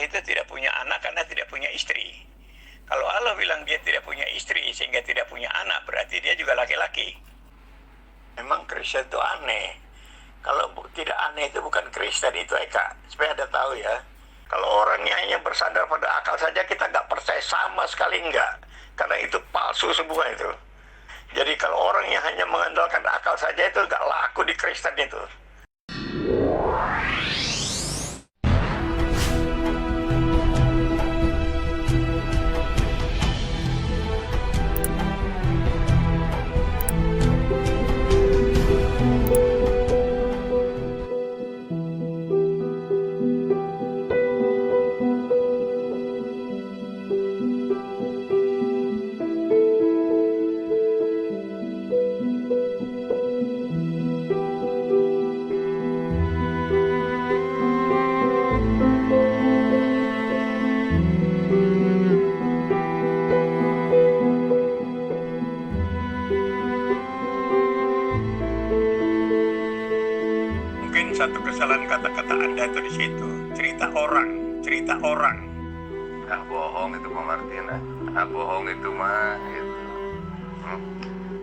itu tidak punya anak karena tidak punya istri. Kalau Allah bilang dia tidak punya istri sehingga tidak punya anak, berarti dia juga laki-laki. Memang Kristen itu aneh. Kalau tidak aneh itu bukan Kristen itu, Eka. Supaya Anda tahu ya. Kalau orangnya hanya bersandar pada akal saja, kita nggak percaya sama sekali nggak. Karena itu palsu semua itu. Jadi kalau orangnya hanya mengandalkan akal saja itu nggak laku di Kristen itu. Satu kesalahan kata-kata Anda itu di situ. Cerita orang. Bohong itu Pak Martin. Bohong itu mah gitu.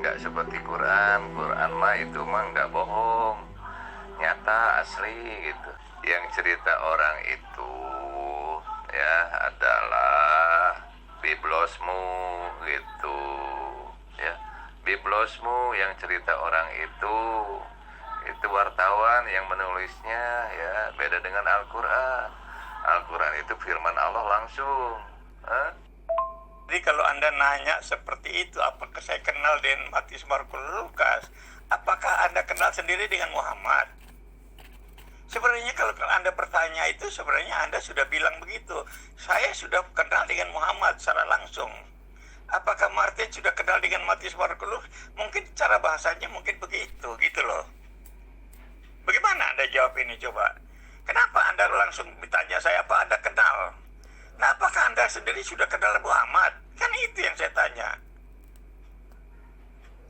Nggak seperti Quran mah itu mah nggak bohong. Nyata, asli gitu. Yang cerita orang itu ya adalah biblosmu gitu. Ya, biblosmu yang cerita orang itu wartawan yang menulisnya ya beda dengan Al-Quran. Al-Quran itu firman Allah langsung. Jadi kalau Anda nanya seperti itu, apakah saya kenal dengan Matius, Markus, Lukas? Apakah Anda kenal sendiri dengan Muhammad? Sebenarnya kalau Anda bertanya itu, sebenarnya Anda sudah bilang begitu. Saya sudah kenal dengan Muhammad secara langsung. Apakah Martin sudah kenal dengan Matius, Markus, Lukas? Mungkin cara bahasanya mungkin begitu, gitu loh. Bagaimana Anda jawab ini coba? Kenapa Anda langsung bertanya saya apa Anda kenal? Nah, apakah Anda sendiri sudah kenal Muhammad? Kan itu yang saya tanya.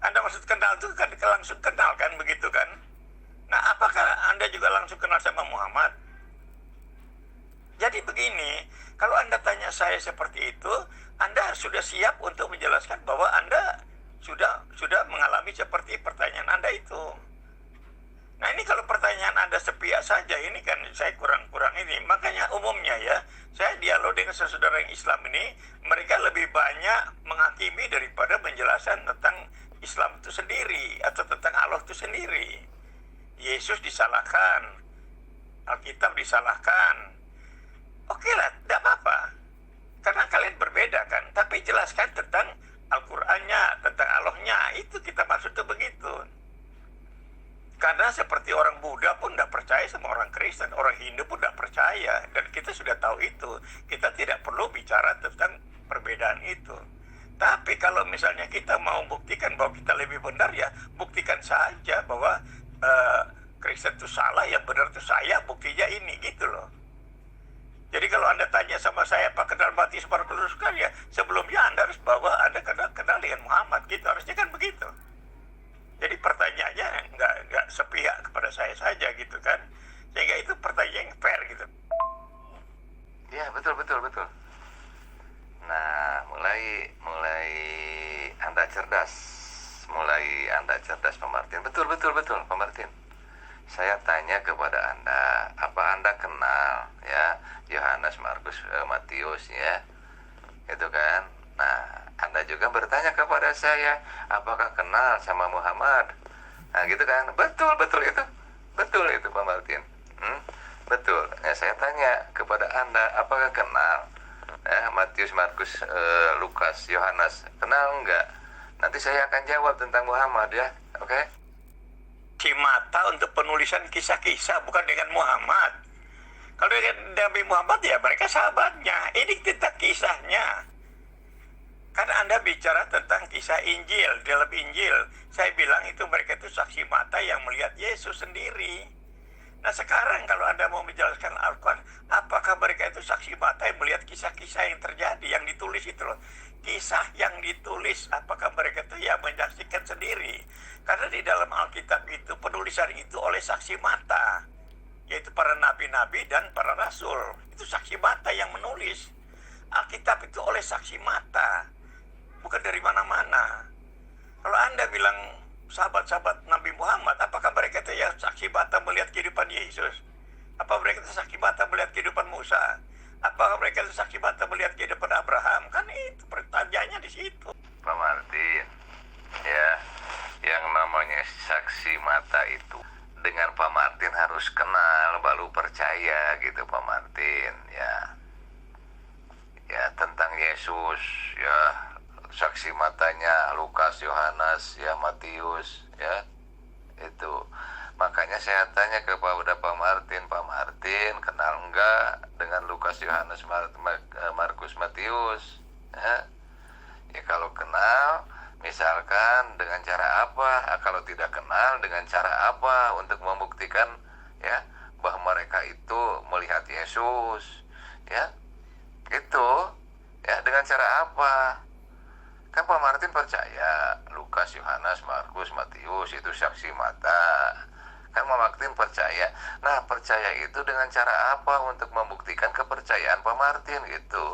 Anda maksud kenal itu kan langsung kenal kan, begitu kan? Nah, apakah Anda juga langsung kenal sama Muhammad? Jadi begini, kalau Anda tanya saya seperti itu, Anda sudah siap untuk menjelaskan bahwa Anda sudah mengalami seperti pertanyaan Anda itu. Nah, ini kalau pertanyaan Anda sepihak saja, ini kan saya kurang ini. Makanya umumnya ya, saya dialog dengan saudara yang Islam ini, mereka lebih banyak menghakimi daripada menjelaskan tentang Islam itu sendiri, atau tentang Allah itu sendiri. Yesus disalahkan, Alkitab disalahkan. Oke lah, tidak apa-apa. Karena kalian berbeda kan, tapi jelaskan tentang Al-Qur'annya, tentang Allahnya, itu kita maksud itu begitu. Karena seperti orang Buddha pun tidak percaya sama orang Kristen, orang Hindu pun tidak percaya. Dan kita sudah tahu itu. Kita tidak perlu bicara tentang perbedaan itu. Tapi kalau misalnya kita mau buktikan bahwa kita lebih benar, ya buktikan saja bahwa Kristen itu salah, yang benar itu saya, buktinya ini, gitu loh. Jadi kalau Anda tanya sama saya, Pak kenal Matius, Markus, Lukas, ya sebelumnya Anda harus bahwa Anda kenal dengan Muhammad, gitu. Harusnya kan begitu. Jadi pertanyaannya nggak sepihak kepada saya saja gitu kan, sehingga itu pertanyaan yang fair gitu. Ya betul. Nah mulai Anda cerdas, Pak Martin. Betul Pak Martin. Saya tanya kepada Anda, apa Anda kenal ya Yohanes, Markus, Matius ya, itu kan? Nah, Anda juga bertanya kepada saya, apakah kenal sama Muhammad? Nah, gitu kan? Betul itu. Betul itu, Pak Martin. Betul. Nah, saya tanya kepada Anda, apakah kenal Matius, Markus, Lukas, Yohanes? Kenal enggak? Nanti saya akan jawab tentang Muhammad ya. Oke? Si mata untuk penulisan kisah-kisah, bukan dengan Muhammad. Kalau dengan Nabi Muhammad ya mereka sahabatnya. Ini tentang kisahnya. Karena Anda bicara tentang kisah Injil, dalam Injil, saya bilang itu mereka itu saksi mata yang melihat Yesus sendiri. Nah sekarang kalau Anda mau menjelaskan Al-Quran, apakah mereka itu saksi mata yang melihat kisah-kisah yang terjadi, yang ditulis itu loh. Kisah yang ditulis, apakah mereka itu ya menyaksikan sendiri. Karena di dalam Alkitab itu, penulisan itu oleh saksi mata. yaitu para nabi-nabi dan para rasul. Itu saksi mata yang menulis. Alkitab itu oleh saksi mata, bukan dari mana-mana. Kalau Anda bilang sahabat-sahabat Nabi Muhammad, apakah mereka itu ya saksi mata melihat kehidupan Yesus? Apa mereka itu saksi mata melihat kehidupan Musa? Apakah mereka itu saksi mata melihat kehidupan Abraham? Kan itu pertanyaannya di situ. Pak Martin, ya, yang namanya saksi mata itu dengan Pak Martin harus kenal baru percaya gitu Pak Martin, ya. Ya, tentang Yesus, ya, saksi matanya Lukas, Yohanes, ya, Matius, ya, itu. Makanya saya tanya kepada Pak Martin, kenal enggak dengan Lukas, Yohanes, Markus, Matius? Ya kalau kenal, misalkan dengan cara apa? Kalau tidak kenal, dengan cara apa untuk membuktikan ya bahwa mereka itu melihat Yesus, ya? Itu, ya, dengan cara apa? Kan Pak Martin percaya Lukas, Yohanes, Markus, Matius itu saksi mata. Kan Pak Martin percaya. Nah, percaya itu dengan cara apa untuk membuktikan kepercayaan Pak Martin gitu.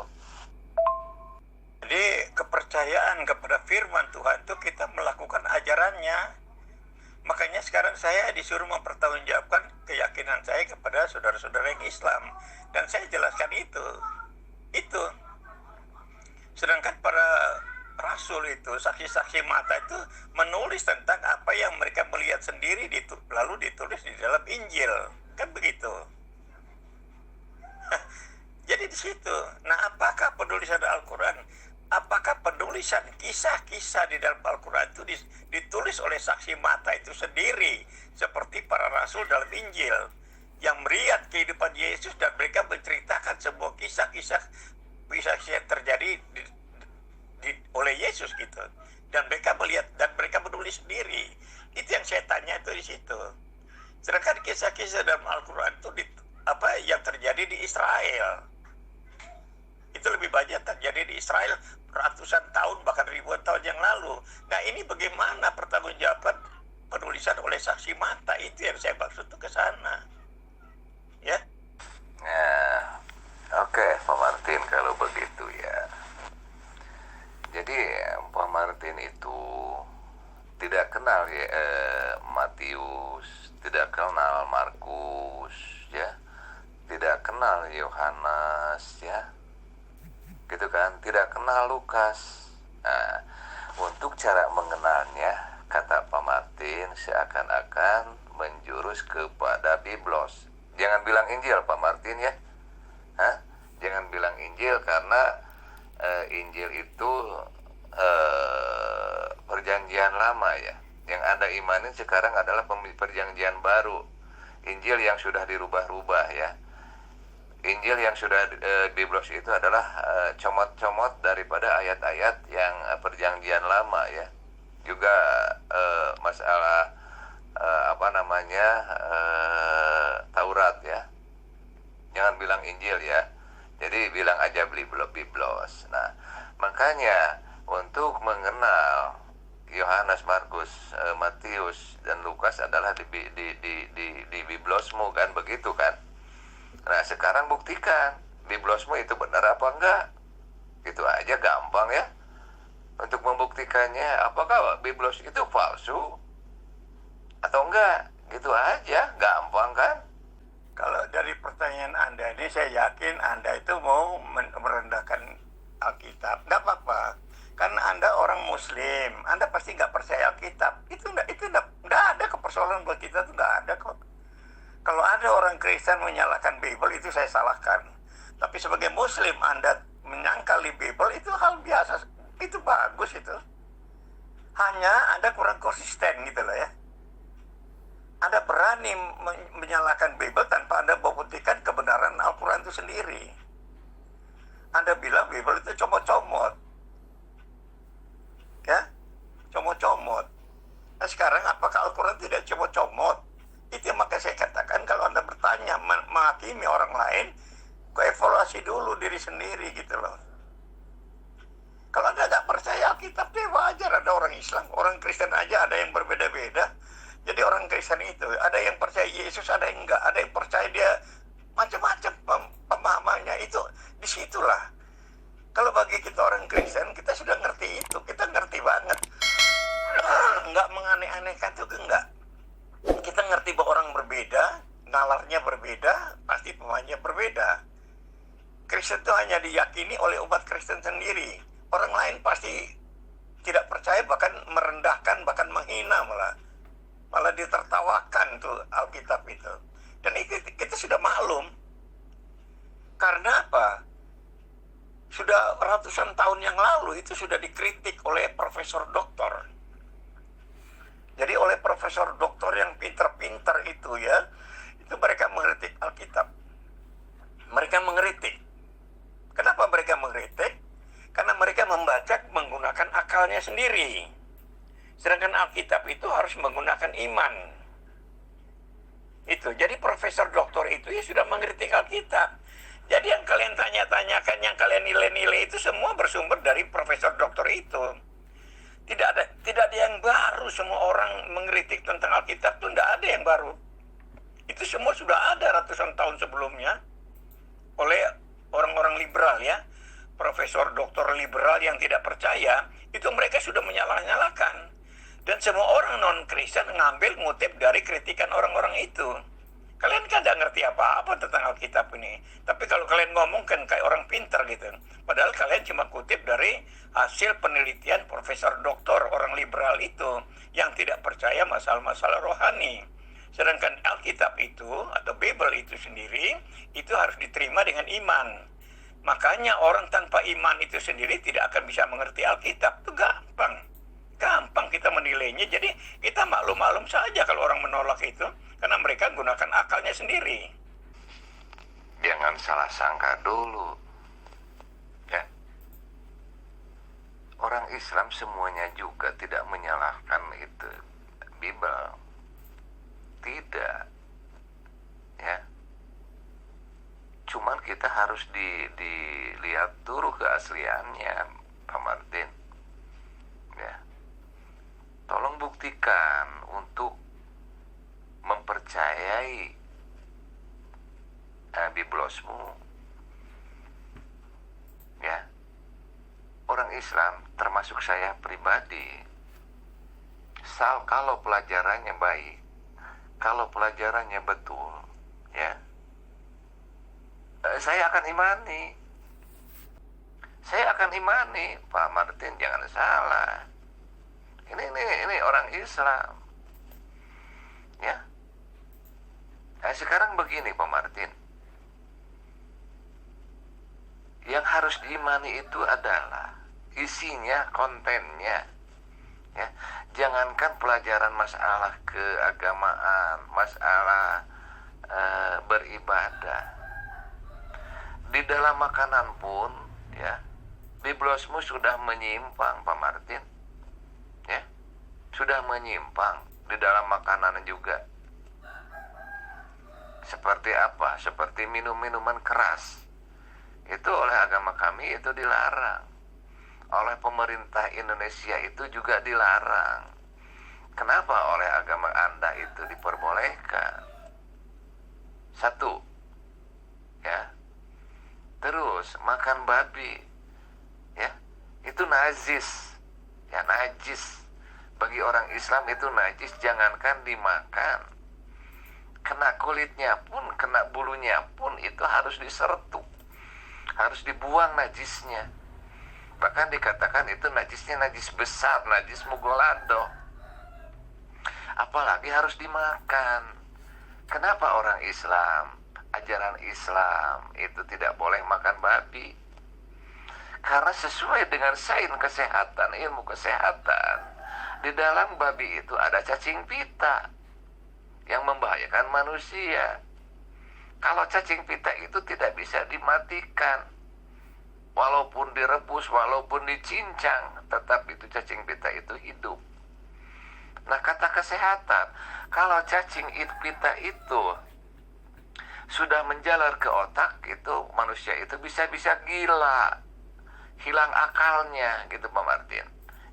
Jadi kepercayaan kepada firman Tuhan itu kita melakukan ajarannya. Makanya sekarang saya disuruh mempertanggungjawabkan keyakinan saya kepada saudara-saudara yang Islam. Dan saya jelaskan itu. Sedangkan para rasul itu, saksi-saksi mata itu menulis tentang apa yang mereka melihat sendiri, lalu ditulis di dalam Injil. Kan begitu. Jadi di situ. Nah, apakah penulisan Al-Quran? Apakah penulisan kisah-kisah di dalam Al-Quran itu ditulis oleh saksi mata itu sendiri, seperti para rasul dalam Injil yang melihat kehidupan Yesus dan mereka menceritakan sebuah kisah-kisah yang terjadi oleh Yesus gitu, dan mereka melihat dan mereka menulis sendiri. Itu yang saya tanya itu di situ. Sedangkan kisah-kisah dalam Al-Quran itu yang terjadi di Israel itu lebih banyak terjadi di Israel ratusan tahun bahkan ribuan tahun yang lalu. Nah, ini bagaimana pertanggungjawaban penulisan oleh saksi mata? Itu yang saya maksud ke sana, ya. Nah, oke, Pak Martin, kalau begitu ya. Jadi Pak Martin itu tidak kenal ya Matius, tidak kenal Markus, ya, tidak kenal Yohanes, ya, gitu kan, tidak kenal Lukas. Nah, untuk cara mengenalnya, kata Pak Martin, seakan-akan menjurus kepada Biblos. Jangan bilang Injil, Pak Martin, ya. Jangan bilang Injil, karena Injil itu perjanjian lama, ya. Yang Anda imanin sekarang adalah perjanjian baru. Injil yang sudah dirubah-rubah, ya. Injil yang sudah Biblos itu adalah comot-comot daripada ayat-ayat yang perjanjian lama, ya. Juga masalah Taurat, ya. Jangan bilang Injil, ya. Jadi bilang aja Biblos. Nah, makanya untuk mengenal Yohanes, Markus, Matius dan Lukas adalah di Biblosmu, kan begitu kan? Nah, sekarang buktikan Biblosmu itu benar apa enggak? Itu aja gampang, ya. Untuk membuktikannya, apakah Biblos itu palsu atau enggak? Gitu aja, gampang kan? Kalau dari pertanyaan Anda ini, saya yakin Anda itu mau merendahkan Alkitab. Nggak apa-apa, karena Anda orang Muslim, Anda pasti nggak percaya Alkitab. Itu nggak ada kepersoalan buat kita, itu nggak ada kok. Kalau ada orang Kristen menyalahkan Bible, itu saya salahkan. Tapi sebagai Muslim, Anda menyangkali Bible, itu hal biasa, itu bagus itu. Hanya Anda kurang konsisten gitu loh, ya. Anda berani menyalahkan Bible tanpa Anda membuktikan kebenaran Al-Quran itu sendiri. Anda bilang Bible itu comot-comot, ya, comot-comot. Nah, sekarang apakah Al-Quran tidak comot-comot? Itu yang maka saya katakan, kalau Anda bertanya menghakimi orang lain, evaluasi dulu diri sendiri gitu loh. Kalau Anda nggak percaya Alkitab, wajar. Ada orang Islam, orang Kristen aja ada yang berbeda-beda. Jadi orang Kristen itu ada yang percaya Yesus, ada yang enggak, ada yang percaya dia macam-macam pemahamannya. Itu disitulah. Kalau bagi kita orang Kristen, kita sudah ngerti itu, kita ngerti banget. Enggak menganeh-anehkan itu, enggak. Kita ngerti bahwa orang berbeda, nalarnya berbeda, pasti pemahamannya berbeda. Kristen itu hanya diyakini oleh umat Kristen sendiri. Orang lain pasti tidak percaya, bahkan merendahkan, bahkan menghina, malah ditertawakan tuh Alkitab itu. Dan itu kita sudah maklum. Karena apa? Sudah ratusan tahun yang lalu itu sudah dikritik oleh profesor doktor. Jadi oleh profesor doktor yang pintar-pintar itu ya, itu mereka mengkritik Alkitab. Mereka mengkritik. Kenapa mereka mengkritik? Karena mereka membaca menggunakan akalnya sendiri. Sedangkan Alkitab itu harus menggunakan iman. Itu. Jadi profesor doktor itu ya sudah mengkritik Alkitab. Jadi yang kalian tanya-tanyakan, yang kalian nilai-nilai itu semua bersumber dari profesor doktor itu. Tidak ada yang baru. Semua orang mengkritik tentang Alkitab itu tidak ada yang baru. Itu semua sudah ada ratusan tahun sebelumnya oleh orang-orang liberal ya. Profesor doktor liberal yang tidak percaya, itu mereka sudah menyalah-nyalahkan. Dan semua orang non-Kristen ngambil ngutip dari kritikan orang-orang itu. Kalian kan tidak ngerti apa-apa tentang Alkitab ini. Tapi kalau kalian ngomong kan kayak orang pintar gitu. Padahal kalian cuma kutip dari hasil penelitian profesor doktor orang liberal itu yang tidak percaya masalah-masalah rohani. Sedangkan Alkitab itu atau Bible itu sendiri itu harus diterima dengan iman. Makanya orang tanpa iman itu sendiri tidak akan bisa mengerti Alkitab. Itu gampang kita menilainya. Jadi kita maklum-maklum saja kalau orang menolak itu, karena mereka gunakan akalnya sendiri. Jangan salah sangka dulu ya. Orang Islam semuanya juga tidak menyalahkan itu Bible. Tidak ya. Cuman kita harus dilihat dulu keasliannya, Pak Martin. Ya. Tolong buktikan untuk mempercayai Biblosmu. Ya. Orang Islam termasuk saya pribadi, kalau pelajarannya baik, kalau pelajarannya betul, ya, saya akan imani. Saya akan imani, Pak Martin, jangan salah. Ini orang Islam. Ya. Nah, sekarang begini, Pak Martin. Yang harus diimani itu adalah isinya, kontennya. Ya. Jangankan pelajaran masalah keagamaan, masalah beribadah. Di dalam makanan pun ya, Biblosmu sudah menyimpang, Pak Martin. Ya. Sudah menyimpang di dalam makanan juga. Seperti apa? Seperti minum-minuman keras. Itu oleh agama kami itu dilarang. Oleh pemerintah Indonesia itu juga dilarang. Kenapa oleh agama Anda itu diperbolehkan? Satu. Ya. Terus makan babi, ya, itu najis, ya, najis. Bagi orang Islam itu najis, jangankan dimakan, kena kulitnya pun, kena bulunya pun itu harus disertu, harus dibuang najisnya. Bahkan dikatakan itu najisnya najis besar, najis mugolado. Apalagi harus dimakan. Kenapa orang Islam, ajaran Islam itu tidak boleh makan babi? Karena sesuai dengan sains kesehatan, ilmu kesehatan, di dalam babi itu ada cacing pita yang membahayakan manusia. Kalau cacing pita itu tidak bisa dimatikan, walaupun direbus, walaupun dicincang, tetap itu cacing pita itu hidup. Nah, kata kesehatan, kalau cacing pita itu sudah menjalar ke otak, itu manusia itu bisa-bisa gila, hilang akalnya gitu, Pak Martin.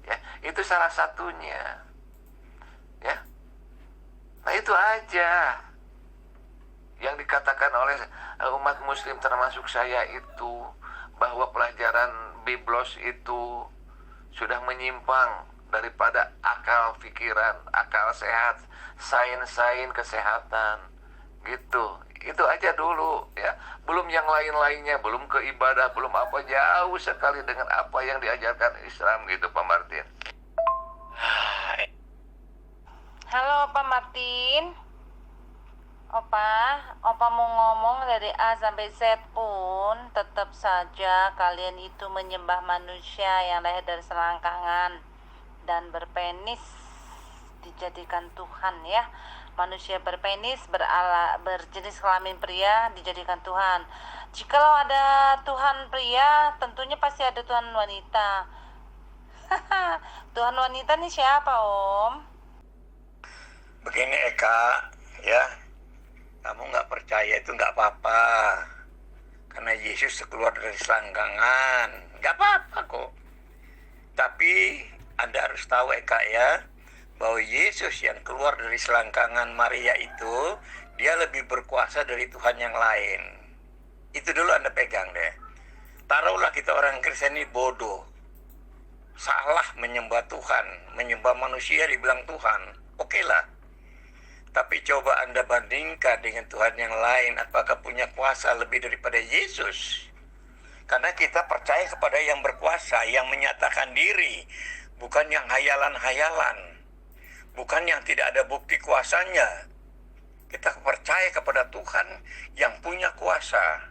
Ya, itu salah satunya. Ya. Nah itu aja yang dikatakan oleh umat muslim termasuk saya itu, bahwa pelajaran Biblos itu sudah menyimpang daripada akal pikiran, akal sehat, sains kesehatan gitu. Itu aja dulu ya, belum yang lain-lainnya, belum ke ibadah, belum apa, jauh sekali dengan apa yang diajarkan Islam gitu Pak Martin. Halo Pak Martin. Opa mau ngomong dari A sampai Z pun tetap saja kalian itu menyembah manusia yang lahir dari selangkangan dan berpenis dijadikan Tuhan ya. Manusia berpenis berjenis kelamin pria dijadikan Tuhan. Jikalau ada Tuhan pria, tentunya pasti ada Tuhan wanita. Tuhan wanita nih siapa, Om? Begini Eka, ya, kamu nggak percaya itu nggak apa-apa, karena Yesus keluar dari selangkangan, nggak apa-apa kok. Tapi Anda harus tahu Eka ya, bahwa Yesus yang keluar dari selangkangan Maria itu, dia lebih berkuasa dari Tuhan yang lain. Itu dulu Anda pegang deh. Taruhlah kita orang Kristen ini bodoh, salah menyembah Tuhan, menyembah manusia dibilang Tuhan, oke lah. Tapi coba Anda bandingkan dengan Tuhan yang lain, apakah punya kuasa lebih daripada Yesus? Karena kita percaya kepada yang berkuasa, yang menyatakan diri, bukan yang hayalan-hayalan, bukan yang tidak ada bukti kuasanya. Kita percaya kepada Tuhan yang punya kuasa.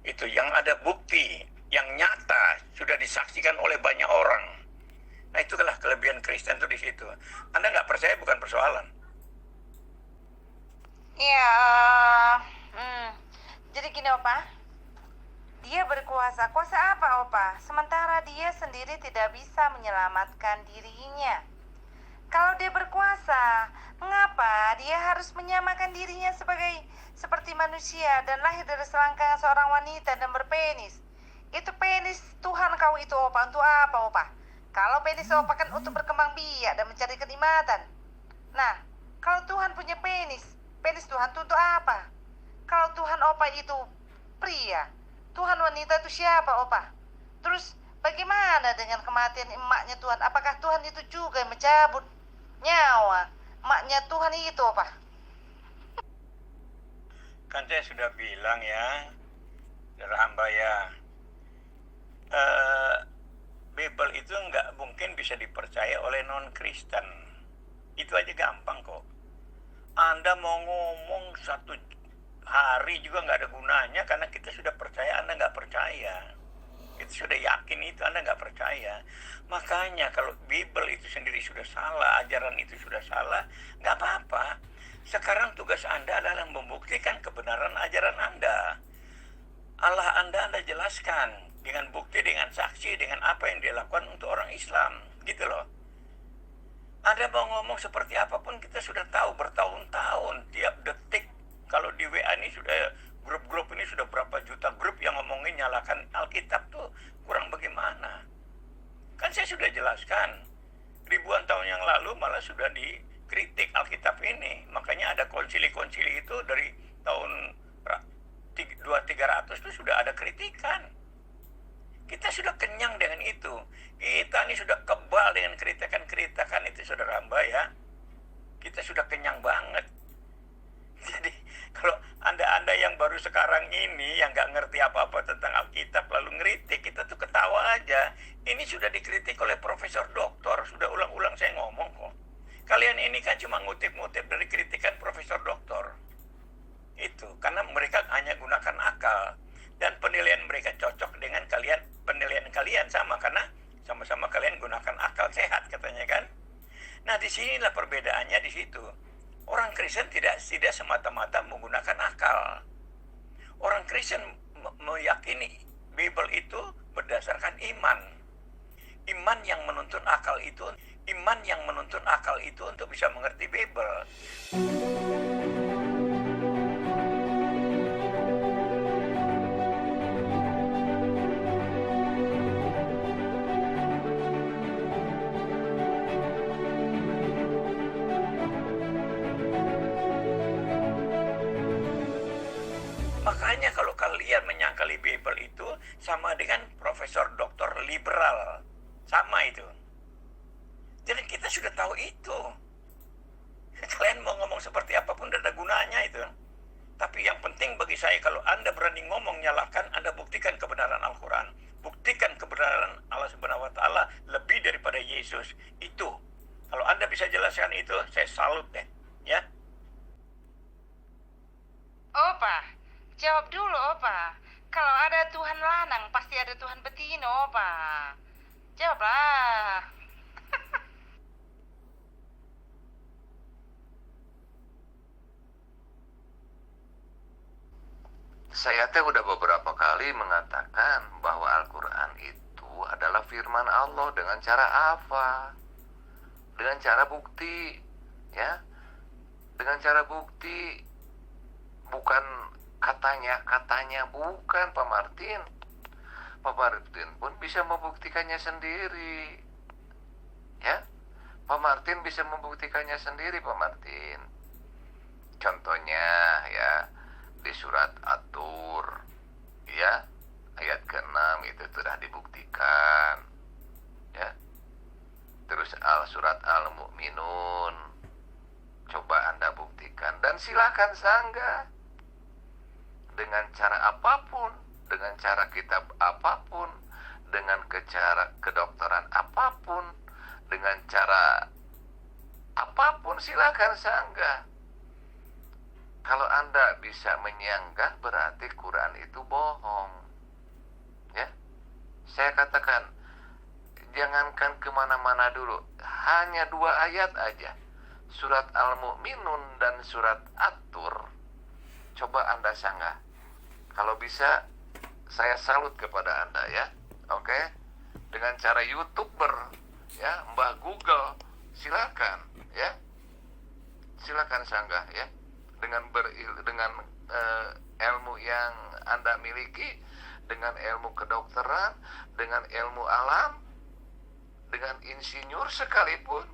Itu yang ada bukti, yang nyata, sudah disaksikan oleh banyak orang. Nah itulah kelebihan Kristen itu di situ. Anda nggak percaya bukan persoalan. Ya, jadi gini Opa, dia berkuasa. Kuasa apa Opa? Sementara dia sendiri tidak bisa menyelamatkan dirinya. Kalau dia berkuasa, mengapa dia harus menyamakan dirinya seperti manusia dan lahir dari selangkangan seorang wanita dan berpenis? Itu penis Tuhan kau itu Opa, untuk apa Opa? Kalau penis Opa kan untuk berkembang biak dan mencari kenikmatan. Nah, kalau Tuhan punya penis Tuhan itu untuk apa? Kalau Tuhan Opa itu pria, Tuhan wanita itu siapa Opa? Terus bagaimana dengan kematian emaknya Tuhan? Apakah Tuhan itu juga yang mencabut nyawa emaknya Tuhan itu Opa? Kan saya sudah bilang ya, saudara hamba ya, Bible itu nggak mungkin bisa dipercaya oleh non-Kristen. Itu aja gampang kok. Anda mau ngomong 1 hari juga nggak ada gunanya, karena kita sudah percaya, Anda nggak percaya. Kita sudah yakin itu, Anda nggak percaya. Makanya kalau Bible itu sendiri sudah salah, ajaran itu sudah salah, nggak apa-apa. Sekarang tugas Anda adalah membuktikan kebenaran ajaran Anda. Allah Anda jelaskan dengan bukti, dengan saksi, dengan apa yang dia lakukan untuk orang Islam, gitu loh. Anda mau ngomong seperti apapun, kita sudah tahu bertahun-tahun, tiap detik. Kalau di WA ini sudah, grup-grup ini sudah berapa juta grup yang ngomongin nyalakan Alkitab tuh, kurang bagaimana. Kan saya sudah jelaskan, ribuan tahun yang lalu malah sudah dikritik Alkitab ini. Makanya ada konsili-konsili itu dari tahun 2300 itu sudah ada kritikan. Kita sudah kenyang dengan itu. Kita ini sudah kebal dengan kritikan-kritikan itu, saudara hamba ya. Kita sudah kenyang banget. Jadi kalau anda yang baru sekarang ini, yang nggak ngerti apa-apa tentang Alkitab lalu ngeritik, kita tuh ketawa aja. Ini sudah dikritik oleh profesor doktor, sudah ulang-ulang saya ngomong kok. Kalian ini kan cuma ngutip-ngutip dari kritikan profesor doktor. Itu karena mereka hanya gunakan akal, dan penilaian mereka cocok dengan kalian, penilaian kalian sama karena sama-sama kalian gunakan akal sehat katanya kan. Nah disinilah perbedaannya di situ. Orang Kristen tidak semata-mata menggunakan akal. Orang Kristen meyakini Bible itu berdasarkan iman. Iman yang menuntun akal itu untuk bisa mengerti Bible. sama dengan profesor doktor liberal. Sama itu. Jadi kita sudah tahu itu. Kalian mau ngomong seperti apapun tidak ada gunanya itu. Tapi yang penting bagi saya, kalau Anda berani ngomong nyalahkan, Anda buktikan kebenaran Al-Quran. Buktikan kebenaran Allah Subhanahu wa Ta'ala lebih daripada Yesus. Itu. Kalau Anda bisa jelaskan itu, saya salut deh. Ya. Opa, jawab dulu, Opa. Kalau ada Tuhan lanang, pasti ada Tuhan betina, Opa. Jawablah. Saya teh udah beberapa kali mengatakan bahwa Al-Quran itu adalah firman Allah. Dengan cara apa? Dengan cara bukti, ya. Dengan cara bukti, bukan katanya bukan, Pak Martin. Pak Martin pun bisa membuktikannya sendiri, ya. Pak Martin bisa membuktikannya sendiri, Pak Martin. Contohnya, ya, di surat At-Tur, ya, ayat ke-6 itu sudah dibuktikan, ya. Terus surat Al-Mu'minun, coba Anda buktikan, dan silakan sanggah dengan cara apapun, dengan cara kitab apapun, dengan cara kedokteran apapun, dengan cara apapun, silakan sanggah. Kalau Anda bisa menyanggah, berarti Quran itu bohong, ya. Saya katakan, jangankan kemana-mana dulu, hanya 2 ayat aja, surat Al-Mu'minun dan surat At-Tur, coba Anda sanggah. Kalau bisa, saya salut kepada Anda, ya. Oke, dengan cara YouTuber, ya, Mbah Google, silakan, ya, silakan sanggah, ya. Dengan ilmu yang Anda miliki, dengan ilmu kedokteran, dengan ilmu alam, dengan insinyur sekalipun,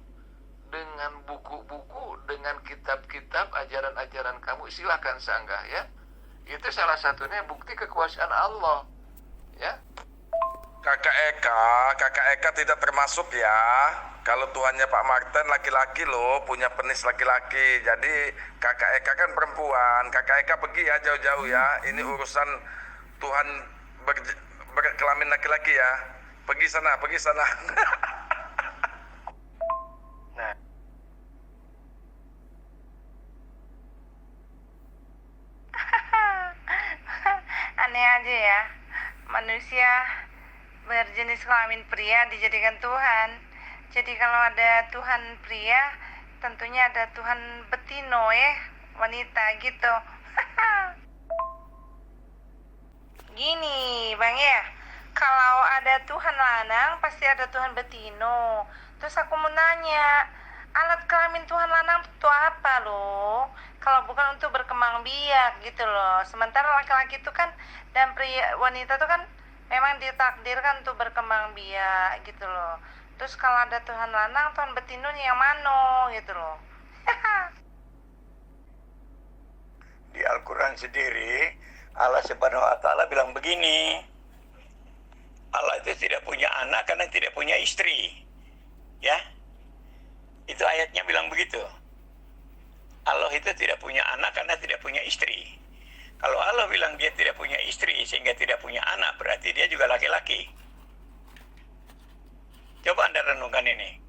dengan buku-buku, dengan kitab-kitab ajaran-ajaran kamu, silakan sanggah, ya. Itu salah satunya bukti kekuasaan Allah, ya. Kakak Eka tidak termasuk ya. Kalau Tuhannya Pak Martin laki-laki loh, punya penis laki-laki. Jadi kakak Eka kan perempuan. Kakak Eka pergi ya jauh-jauh ya. Ini urusan Tuhan berkelamin laki-laki ya. Pergi sana, pergi sana. Nah. Aneh aja ya, manusia berjenis kelamin pria dijadikan Tuhan. Jadi kalau ada Tuhan pria, tentunya ada Tuhan betino ya, wanita gitu. Gini Bang ya, kalau ada Tuhan lanang pasti ada Tuhan betino. Terus aku mau nanya, alat kelamin Tuhan lanang itu apa loh? Kalau bukan untuk berkembang biak gitu loh. Sementara laki-laki itu kan, dan pria wanita itu kan memang ditakdirkan untuk berkembang biak gitu loh. Terus kalau ada Tuhan lanang, Tuhan betino yang mana gitu loh. Di Al-Quran sendiri, Allah Subhanahu wa Ta'ala bilang begini, Allah itu tidak punya anak karena tidak punya istri, ya. Itu ayatnya bilang begitu. Allah itu tidak punya anak karena tidak punya istri. Kalau Allah bilang dia tidak punya istri sehingga tidak punya anak, berarti dia juga laki-laki. Coba Anda renungkan ini.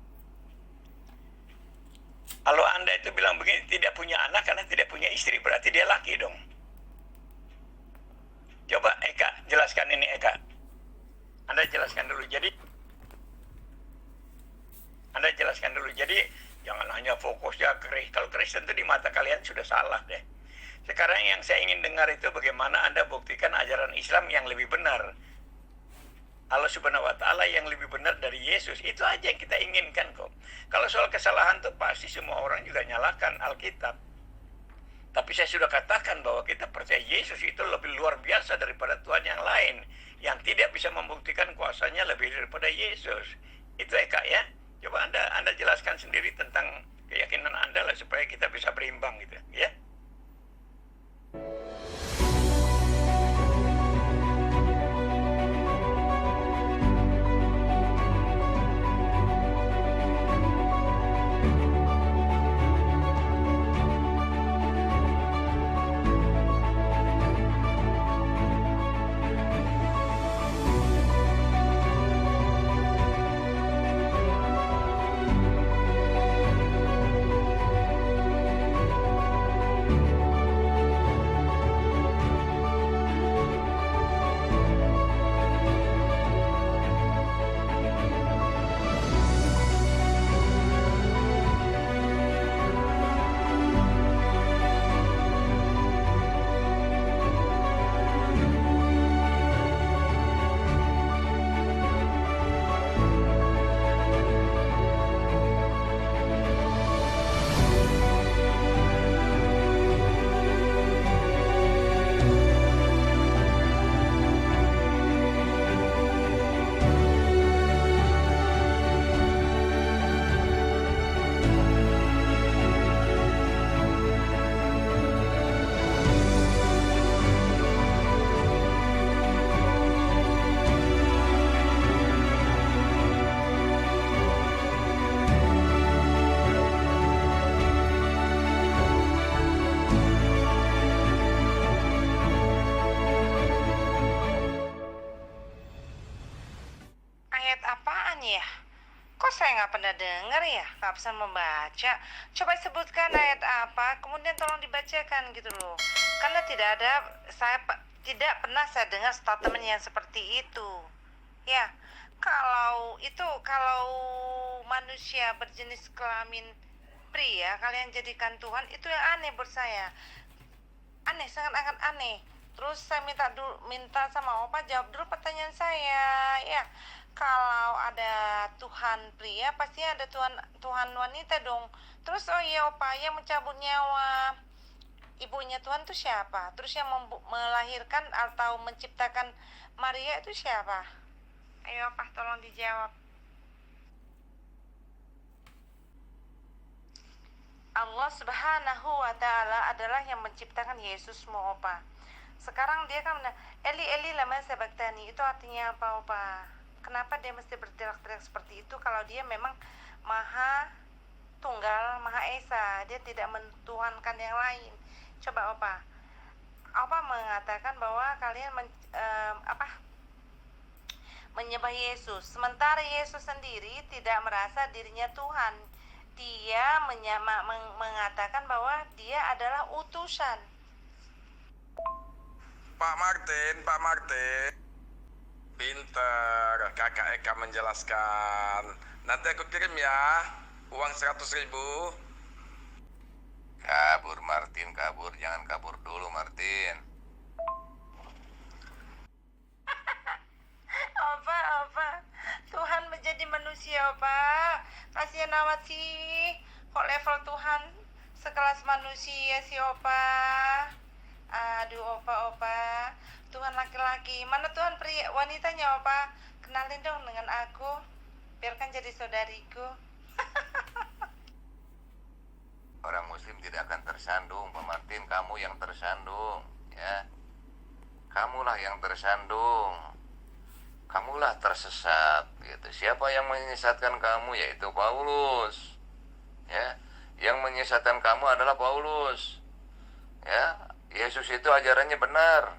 Kalau Anda itu bilang begini, tidak punya anak karena tidak punya istri, berarti dia laki dong. Coba Eka, jelaskan ini Eka. Anda jelaskan dulu. Jadi jangan hanya fokusnya kalau Kristen itu di mata kalian sudah salah deh. Sekarang yang saya ingin dengar itu bagaimana Anda buktikan ajaran Islam yang lebih benar. Allah Subhanahu wa Ta'ala yang lebih benar dari Yesus. Itu aja yang kita inginkan kok. Kalau soal kesalahan tuh pasti semua orang juga nyalakan Alkitab. Tapi saya sudah katakan bahwa kita percaya Yesus itu lebih luar biasa daripada Tuhan yang lain, yang tidak bisa membuktikan kuasanya lebih daripada Yesus. Itu Eka ya. Coba Anda jelaskan sendiri tentang keyakinan Anda lah supaya kita bisa berimbang gitu ya. Tuhan ya? Kok saya nggak pernah dengar ya? Nggak bisa membaca. Coba sebutkan ayat apa, kemudian tolong dibacakan gitu loh. Karena tidak pernah saya dengar statement yang seperti itu. Ya, kalau manusia berjenis kelamin pria kalian jadikan Tuhan, itu yang aneh buat saya. Aneh, sangat aneh. Terus saya minta sama Opa jawab dulu pertanyaan saya. Ya, kalau ada Tuhan pria pasti ada Tuhan wanita dong. Terus oh iya Opa, yang mencabut nyawa ibunya Tuhan itu siapa? Terus yang melahirkan atau menciptakan Maria itu siapa? Ayo Opa, tolong dijawab. Allah Subhanahu wa Ta'ala adalah yang menciptakan Yesusmu, Opa. Sekarang dia kan Eli Eli lama sabaktani, itu artinya apa, Opa? Kenapa dia mesti berteriak-teriak seperti itu kalau dia memang Maha Tunggal, Maha Esa, dia tidak mentuhankan yang lain. Coba Opa mengatakan bahwa kalian menyembah Yesus, sementara Yesus sendiri tidak merasa dirinya Tuhan. Dia mengatakan bahwa dia adalah utusan. Pak Martin, pinter kakak Eka menjelaskan. Nanti aku kirim ya uang 100.000. Kabur Martin, kabur. Jangan kabur dulu Martin. Opa, Tuhan menjadi manusia, Opa. Kasihan amat sih. Kok level Tuhan sekelas manusia sih, Opa. Aduh, Opa. Tuhan laki-laki. Mana Tuhan pria wanitanya, Opa? Kenalin dong dengan aku. Biarkan jadi saudariku. Orang muslim tidak akan tersandung, Pak Martin. Kamu yang tersandung, ya. Kamulah yang tersandung. Kamulah tersesat, gitu. Siapa yang menyesatkan kamu? Yaitu Paulus, ya. Yang menyesatkan kamu adalah Paulus, ya. Yesus itu ajarannya benar.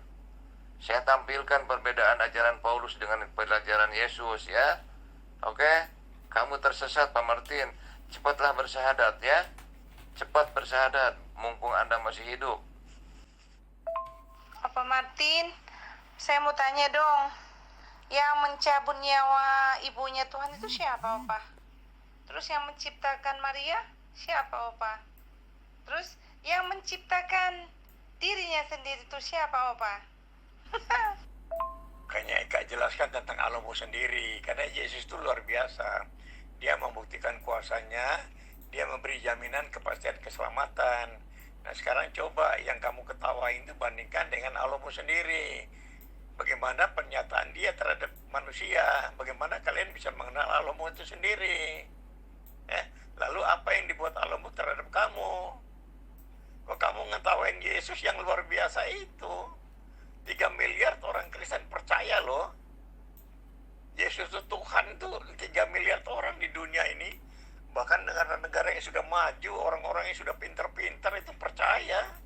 Saya tampilkan perbedaan ajaran Paulus dengan pelajaran Yesus, ya. Oke, kamu tersesat, Pak Martin. Cepatlah bersyahadat, ya. Cepat bersyahadat, mumpung Anda masih hidup. Opa Martin, saya mau tanya dong. Yang mencabut nyawa ibunya Tuhan itu siapa, Opa? Terus yang menciptakan Maria siapa, Opa? Terus yang menciptakan dirinya sendiri itu siapa, Opa? Makanya Eka jelaskan tentang Allahmu sendiri. Karena Yesus itu luar biasa. Dia membuktikan kuasanya, dia memberi jaminan kepastian keselamatan. Nah sekarang coba yang kamu ketawain itu bandingkan dengan Allahmu sendiri. Bagaimana pernyataan dia terhadap manusia, bagaimana kalian bisa mengenal Allahmu itu sendiri. Lalu apa yang dibuat Allahmu terhadap kamu? Kok kamu ngetawain Yesus yang luar biasa itu? 3 miliar orang Kristen percaya loh. Yesus itu Tuhan tuh, 3 miliar orang di dunia ini. Bahkan negara-negara yang sudah maju, orang-orang yang sudah pintar-pintar itu percaya.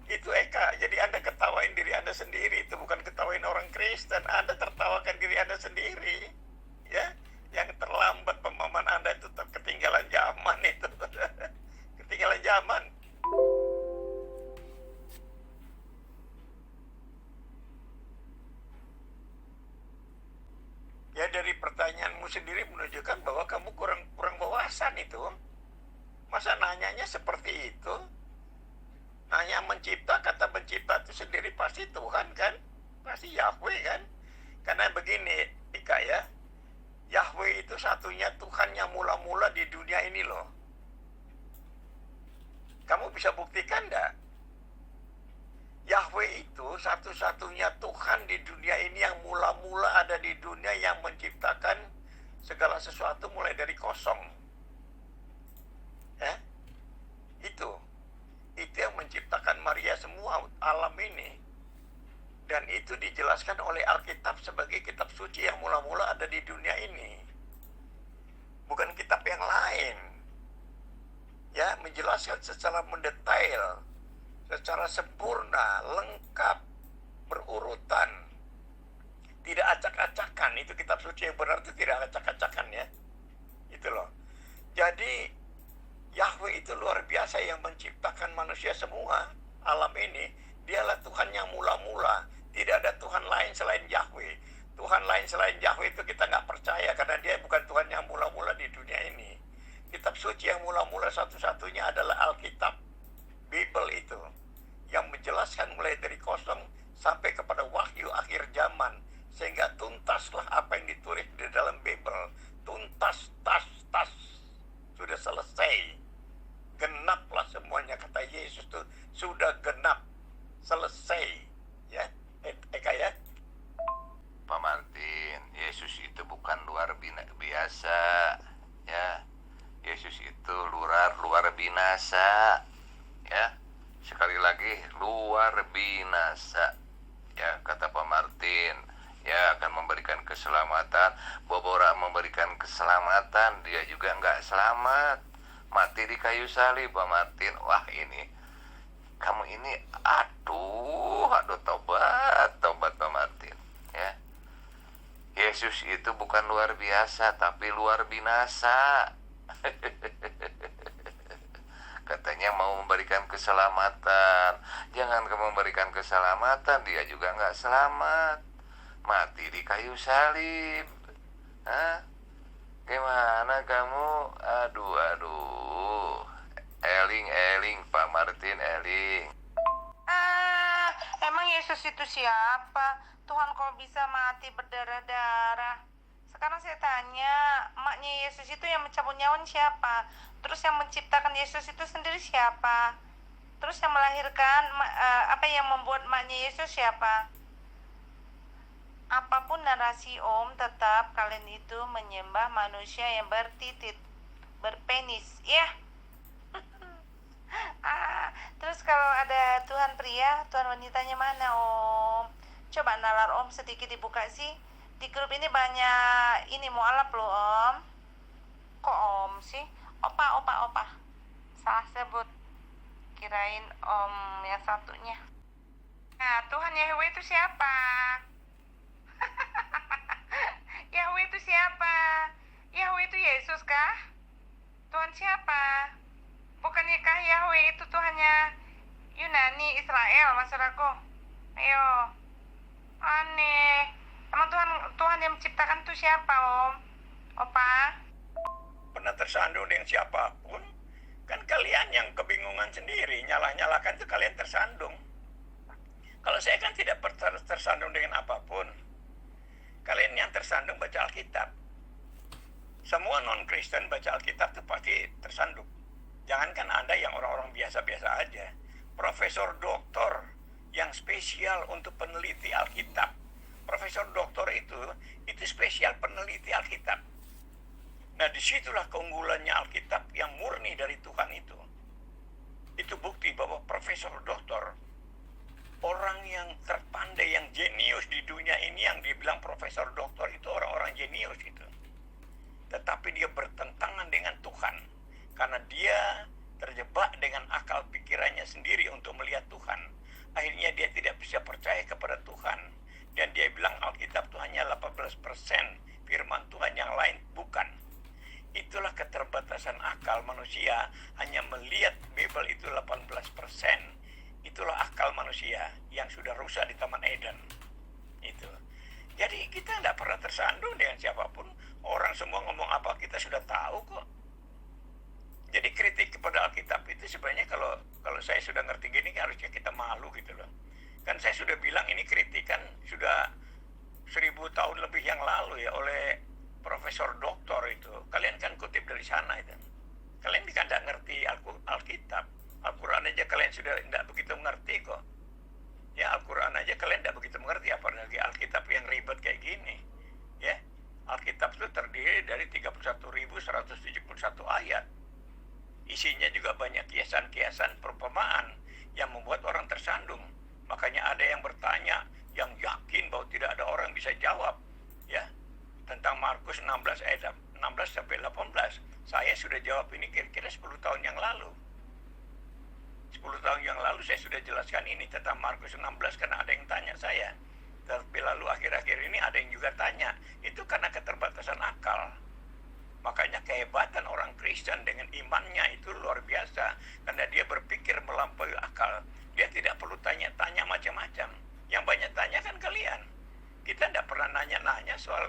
Itu Eka, jadi Anda ketawain diri Anda sendiri, itu bukan ketawain orang Kristen. Anda tertawakan diri Anda sendiri, ya. Yang terlambat pemahaman Anda itu ketinggalan zaman itu. Ketinggalan zaman. Ya dari pertanyaanmu sendiri menunjukkan bahwa kamu kurang wawasan itu. Masa nanyanya seperti itu? Nanya mencipta, kata pencipta itu sendiri pasti Tuhan kan? Pasti Yahweh kan? Karena begini, Ika ya. Yahweh itu satunya Tuhan yang mula-mula di dunia ini loh. Kamu bisa buktikan enggak? Yahweh itu satu-satunya Tuhan di dunia ini yang mula-mula ada di dunia yang menciptakan segala sesuatu mulai dari kosong. Ya? Itu yang menciptakan Maria semua alam ini. Dan itu dijelaskan oleh Alkitab sebagai kitab suci yang mula-mula ada di dunia ini. Bukan kitab yang lain. Ya, menjelaskan secara mendetail, secara sempurna, lengkap, berurutan. Tidak acak-acakan, itu kitab suci yang benar itu tidak acak-acakan ya. Itu loh. Jadi Yahweh itu luar biasa yang menciptakan manusia semua alam ini. Dialah Tuhan yang mula-mula. Tidak ada Tuhan lain selain Yahweh. Tuhan lain selain Yahweh itu kita nggak percaya karena dia bukan Tuhan yang mula-mula di dunia ini. Kitab suci yang mula-mula satu-satunya adalah Alkitab, Bible itu, yang menjelaskan mulai dari kosong sampai kepada wahyu akhir zaman, sehingga tuntaslah apa yang ditulis di dalam Bible. Tuntas, tas, sudah selesai. Genaplah semuanya, kata Yesus itu sudah genap, selesai. Ya, Eka ya. Pak Martin, Yesus itu bukan biasa, ya. Yesus itu luar binasa, ya. Sekali lagi, luar binasa, ya, kata Pak Martin. Ya, akan memberikan keselamatan. Bobora memberikan keselamatan, dia juga nggak selamat. Mati di kayu salib, Pak Martin. Wah, ini kamu ini, aduh, tobat Pak Martin, ya. Yesus itu bukan luar biasa, tapi luar binasa. Katanya mau memberikan keselamatan. Jangan kamu memberikan keselamatan, dia juga nggak selamat. Mati di kayu salib. Hah? Gimana kamu? Aduh. Eling, Pak Martin, eling. Emang Yesus itu siapa? Tuhan kok bisa mati berdarah-darah? Sekarang saya tanya, emaknya Yesus itu yang mencabut nyawanya siapa? Terus yang menciptakan Yesus itu sendiri siapa? Terus yang melahirkan, apa yang membuat emaknya Yesus siapa? Apapun narasi Om, tetap kalian itu menyembah manusia yang bertitit, berpenis, ya? Terus kalau ada Tuhan pria, Tuhan wanitanya mana Om? Coba nalar Om sedikit dibuka sih. Di grup ini banyak ini mualaf loh Om. Kok Om sih? Opa. Salah sebut. Kirain Om yang satunya. Nah, Tuhan Yahweh itu siapa? Yahweh itu siapa? Yahweh itu Yesus kah? Tuhan siapa? Bukankah Yahweh itu Tuhannya Yunani, Israel, maksudku? Ayo. Aneh. Emang Tuhan yang menciptakan itu siapa, Om? Opa? Pernah tersandung dengan siapapun? Kan kalian yang kebingungan sendiri, nyalah-nyalahkan itu kalian tersandung. Kalau saya kan tidak tersandung dengan apapun. Kalian yang tersandung baca Alkitab. Semua non-Kristen baca Alkitab itu pasti tersandung. Jangankan Anda yang orang-orang biasa-biasa aja. Profesor doktor yang spesial untuk peneliti Alkitab. Profesor doktor itu spesial peneliti Alkitab. Nah, disitulah keunggulannya Alkitab yang murni dari Tuhan itu. Itu bukti bahwa profesor doktor, orang yang terpandai, yang jenius di dunia ini, yang dibilang profesor doktor itu orang-orang jenius itu. Tetapi dia bertentangan dengan Tuhan. Karena dia terjebak dengan akal pikirannya sendiri untuk melihat Tuhan. Akhirnya dia tidak bisa percaya kepada Tuhan. Dan dia bilang Alkitab itu hanya 18% firman Tuhan, yang lain bukan. Itulah keterbatasan akal manusia, hanya melihat Bible itu 18%. Itulah akal manusia yang sudah rusak di Taman Eden. Itu. Jadi kita tidak pernah tersandung dengan siapapun. Orang semua ngomong apa kita sudah tahu kok. Jadi kritik kepada Alkitab itu sebenarnya kalau saya sudah ngerti gini harusnya kita malu gitu loh. Kan saya sudah bilang ini kritikan sudah 1000 tahun lebih yang lalu ya oleh profesor doktor itu. Kalian kan kutip dari sana itu. Kalian kan tidak ngerti Alkitab. Al-Quran aja kalian sudah tidak begitu mengerti kok. Ya Al-Quran aja kalian tidak begitu mengerti, apalagi Alkitab yang ribet kayak gini. Ya, Alkitab itu terdiri dari 31.171 ayat. Isinya juga banyak kiasan-kiasan perumpamaan yang membuat orang tersandung. Makanya ada yang bertanya, yang yakin bahwa tidak ada orang yang bisa jawab, ya, tentang Markus 16 ayat 16 sampai 18. Saya sudah jawab ini kira-kira 10 tahun yang lalu. 10 tahun yang lalu saya sudah jelaskan ini tentang Markus 16 karena ada yang tanya saya. Tapi lalu akhir-akhir ini ada yang juga tanya. Itu karena Kristen dengan imannya itu luar biasa, karena dia berpikir melampaui akal. Dia tidak perlu tanya-tanya macam-macam. Yang banyak tanya kan kalian. Kita tidak pernah nanya-nanya soal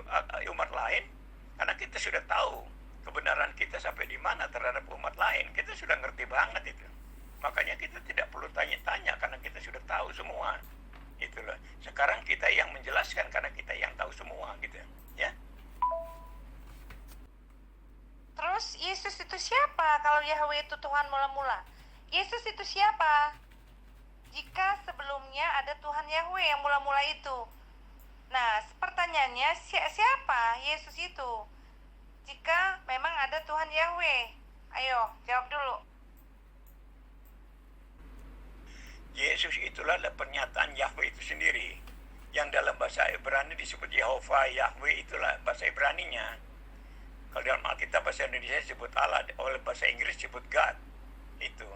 umat lain, karena kita sudah tahu kebenaran kita sampai di mana terhadap umat lain. Kita sudah ngerti banget itu. Makanya kita tidak perlu tanya-tanya, karena kita sudah tahu semua. Itu loh. Sekarang kita yang menjelaskan karena kita yang tahu semua gitu, ya. Terus Yesus itu siapa kalau Yahweh itu Tuhan mula-mula? Yesus itu siapa? Jika sebelumnya ada Tuhan Yahweh yang mula-mula itu. Nah, pertanyaannya siapa Yesus itu? Jika memang ada Tuhan Yahweh. Ayo, jawab dulu. Yesus itulah pernyataan Yahweh itu sendiri. Yang dalam bahasa Ibrani disebut Yehovah, Yahweh itulah bahasa Ibraninya. Kalau dalam Alkitab bahasa Indonesia disebut Allah, oleh bahasa Inggris disebut God. Itu.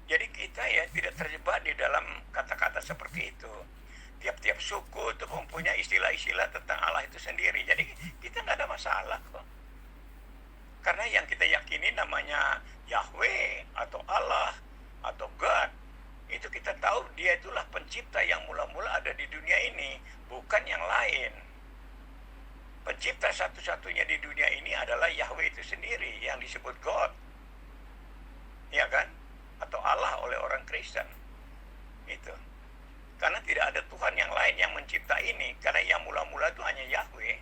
Jadi kita ya tidak terjebak di dalam kata-kata seperti itu. Tiap-tiap suku itu mempunyai istilah-istilah tentang Allah itu sendiri. Jadi kita nggak ada masalah kok. Karena yang kita yakini namanya Yahweh atau Allah atau God, itu kita tahu dia itulah pencipta yang mula-mula ada di dunia ini, bukan yang lain. Pencipta satu-satunya di dunia ini adalah Yahweh itu sendiri yang disebut God. Ya kan? Atau Allah oleh orang Kristen. Itu. Karena tidak ada Tuhan yang lain yang mencipta ini, karena yang mula-mula itu hanya Yahweh.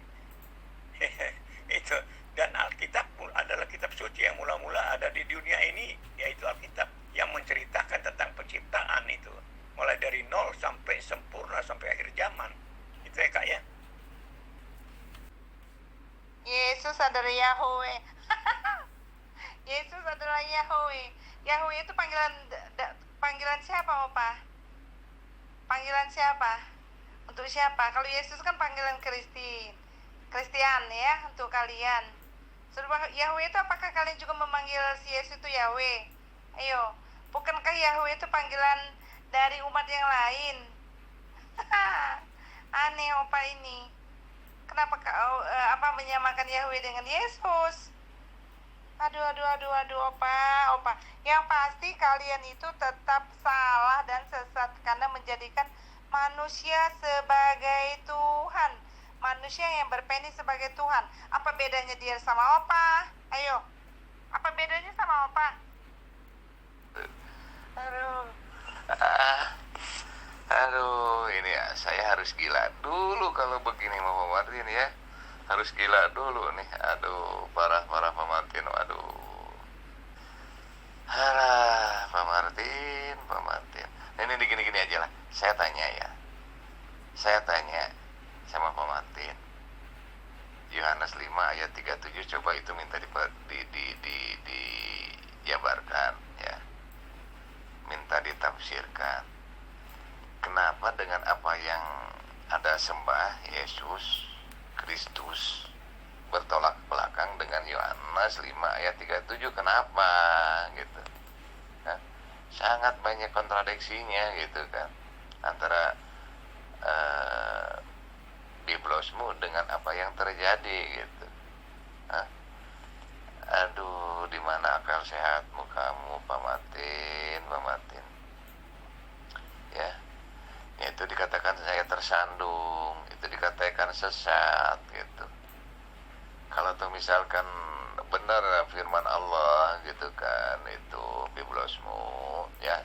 Itu. Dan Alkitab adalah kitab suci yang mula-mula ada di dunia ini, yaitu Alkitab yang menceritakan tentang penciptaan itu, mulai dari nol sampai sempurna sampai akhir zaman. Itu ya Kak ya. Yesus adalah Yahweh. Yesus adalah Yahweh. Yahweh itu panggilan siapa, Opa? Panggilan siapa? Untuk siapa? Kalau Yesus kan panggilan Kristen ya, untuk kalian. Yahweh itu apakah kalian juga memanggil si Yesus itu Yahweh? Ayo, bukankah Yahweh itu panggilan dari umat yang lain? Aneh Opa ini. Kenapa kau menyamakan Yahweh dengan Yesus? Aduh, Opa. Yang pasti kalian itu tetap salah dan sesat karena menjadikan manusia sebagai Tuhan. Manusia yang berpenis sebagai Tuhan. Apa bedanya dia sama Opa? Ayo, apa bedanya sama Opa? Aduh, ini ya, saya harus gila dulu kalau begini Pak Martin ya. Harus gila dulu nih. Aduh, parah Pak Martin. Aduh. Alah, Pak Martin. Ini gini aja lah. Saya tanya sama Pak Martin. Yohanes 5 ayat 37, coba itu minta dijabarkan ya. Minta ditafsirkan. Kenapa dengan apa yang ada sembah Yesus Kristus bertolak belakang dengan Yohanes 5 ayat 37? Kenapa gitu? Nah, sangat banyak kontradiksinya gitu kan antara biblosmu dengan apa yang terjadi gitu. Hah? Aduh, di mana akal sehatmu kamu Pak Martin? Ya, itu dikatakan saya tersandung, itu dikatakan sesat gitu. Kalau tuh misalkan benar firman Allah gitu kan, itu biblosmu ya,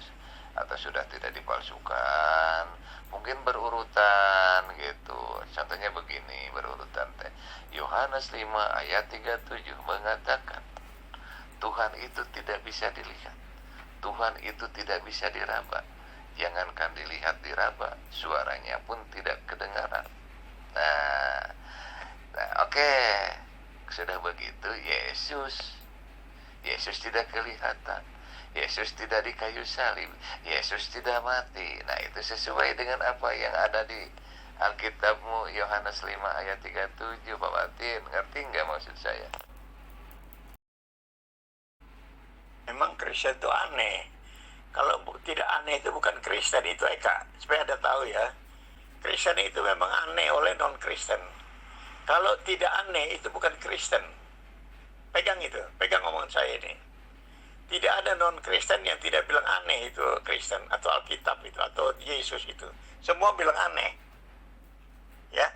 atau sudah tidak dipalsukan, mungkin berurutan gitu. Contohnya begini, berurutan teh. Yohanes 5 ayat 37 mengatakan Tuhan itu tidak bisa dilihat, Tuhan itu tidak bisa diraba. Jangankan dilihat diraba, suaranya pun tidak kedengaran. Nah, oke. Sudah begitu, Yesus tidak kelihatan, Yesus tidak di kayu salib, Yesus tidak mati. Nah, itu sesuai dengan apa yang ada di Alkitabmu Yohanes 5 ayat 37, Pak Martin. Ngerti nggak maksud saya? Memang Kristen itu aneh. Kalau tidak aneh itu bukan Kristen itu Eka. Supaya Anda tahu ya. Kristen itu memang aneh oleh non-Kristen. Kalau tidak aneh itu bukan Kristen. pegang itu, pegang omongan saya ini. Tidak ada non-Kristen yang tidak bilang aneh itu Kristen atau Alkitab itu atau Yesus itu. Semua bilang aneh. Ya.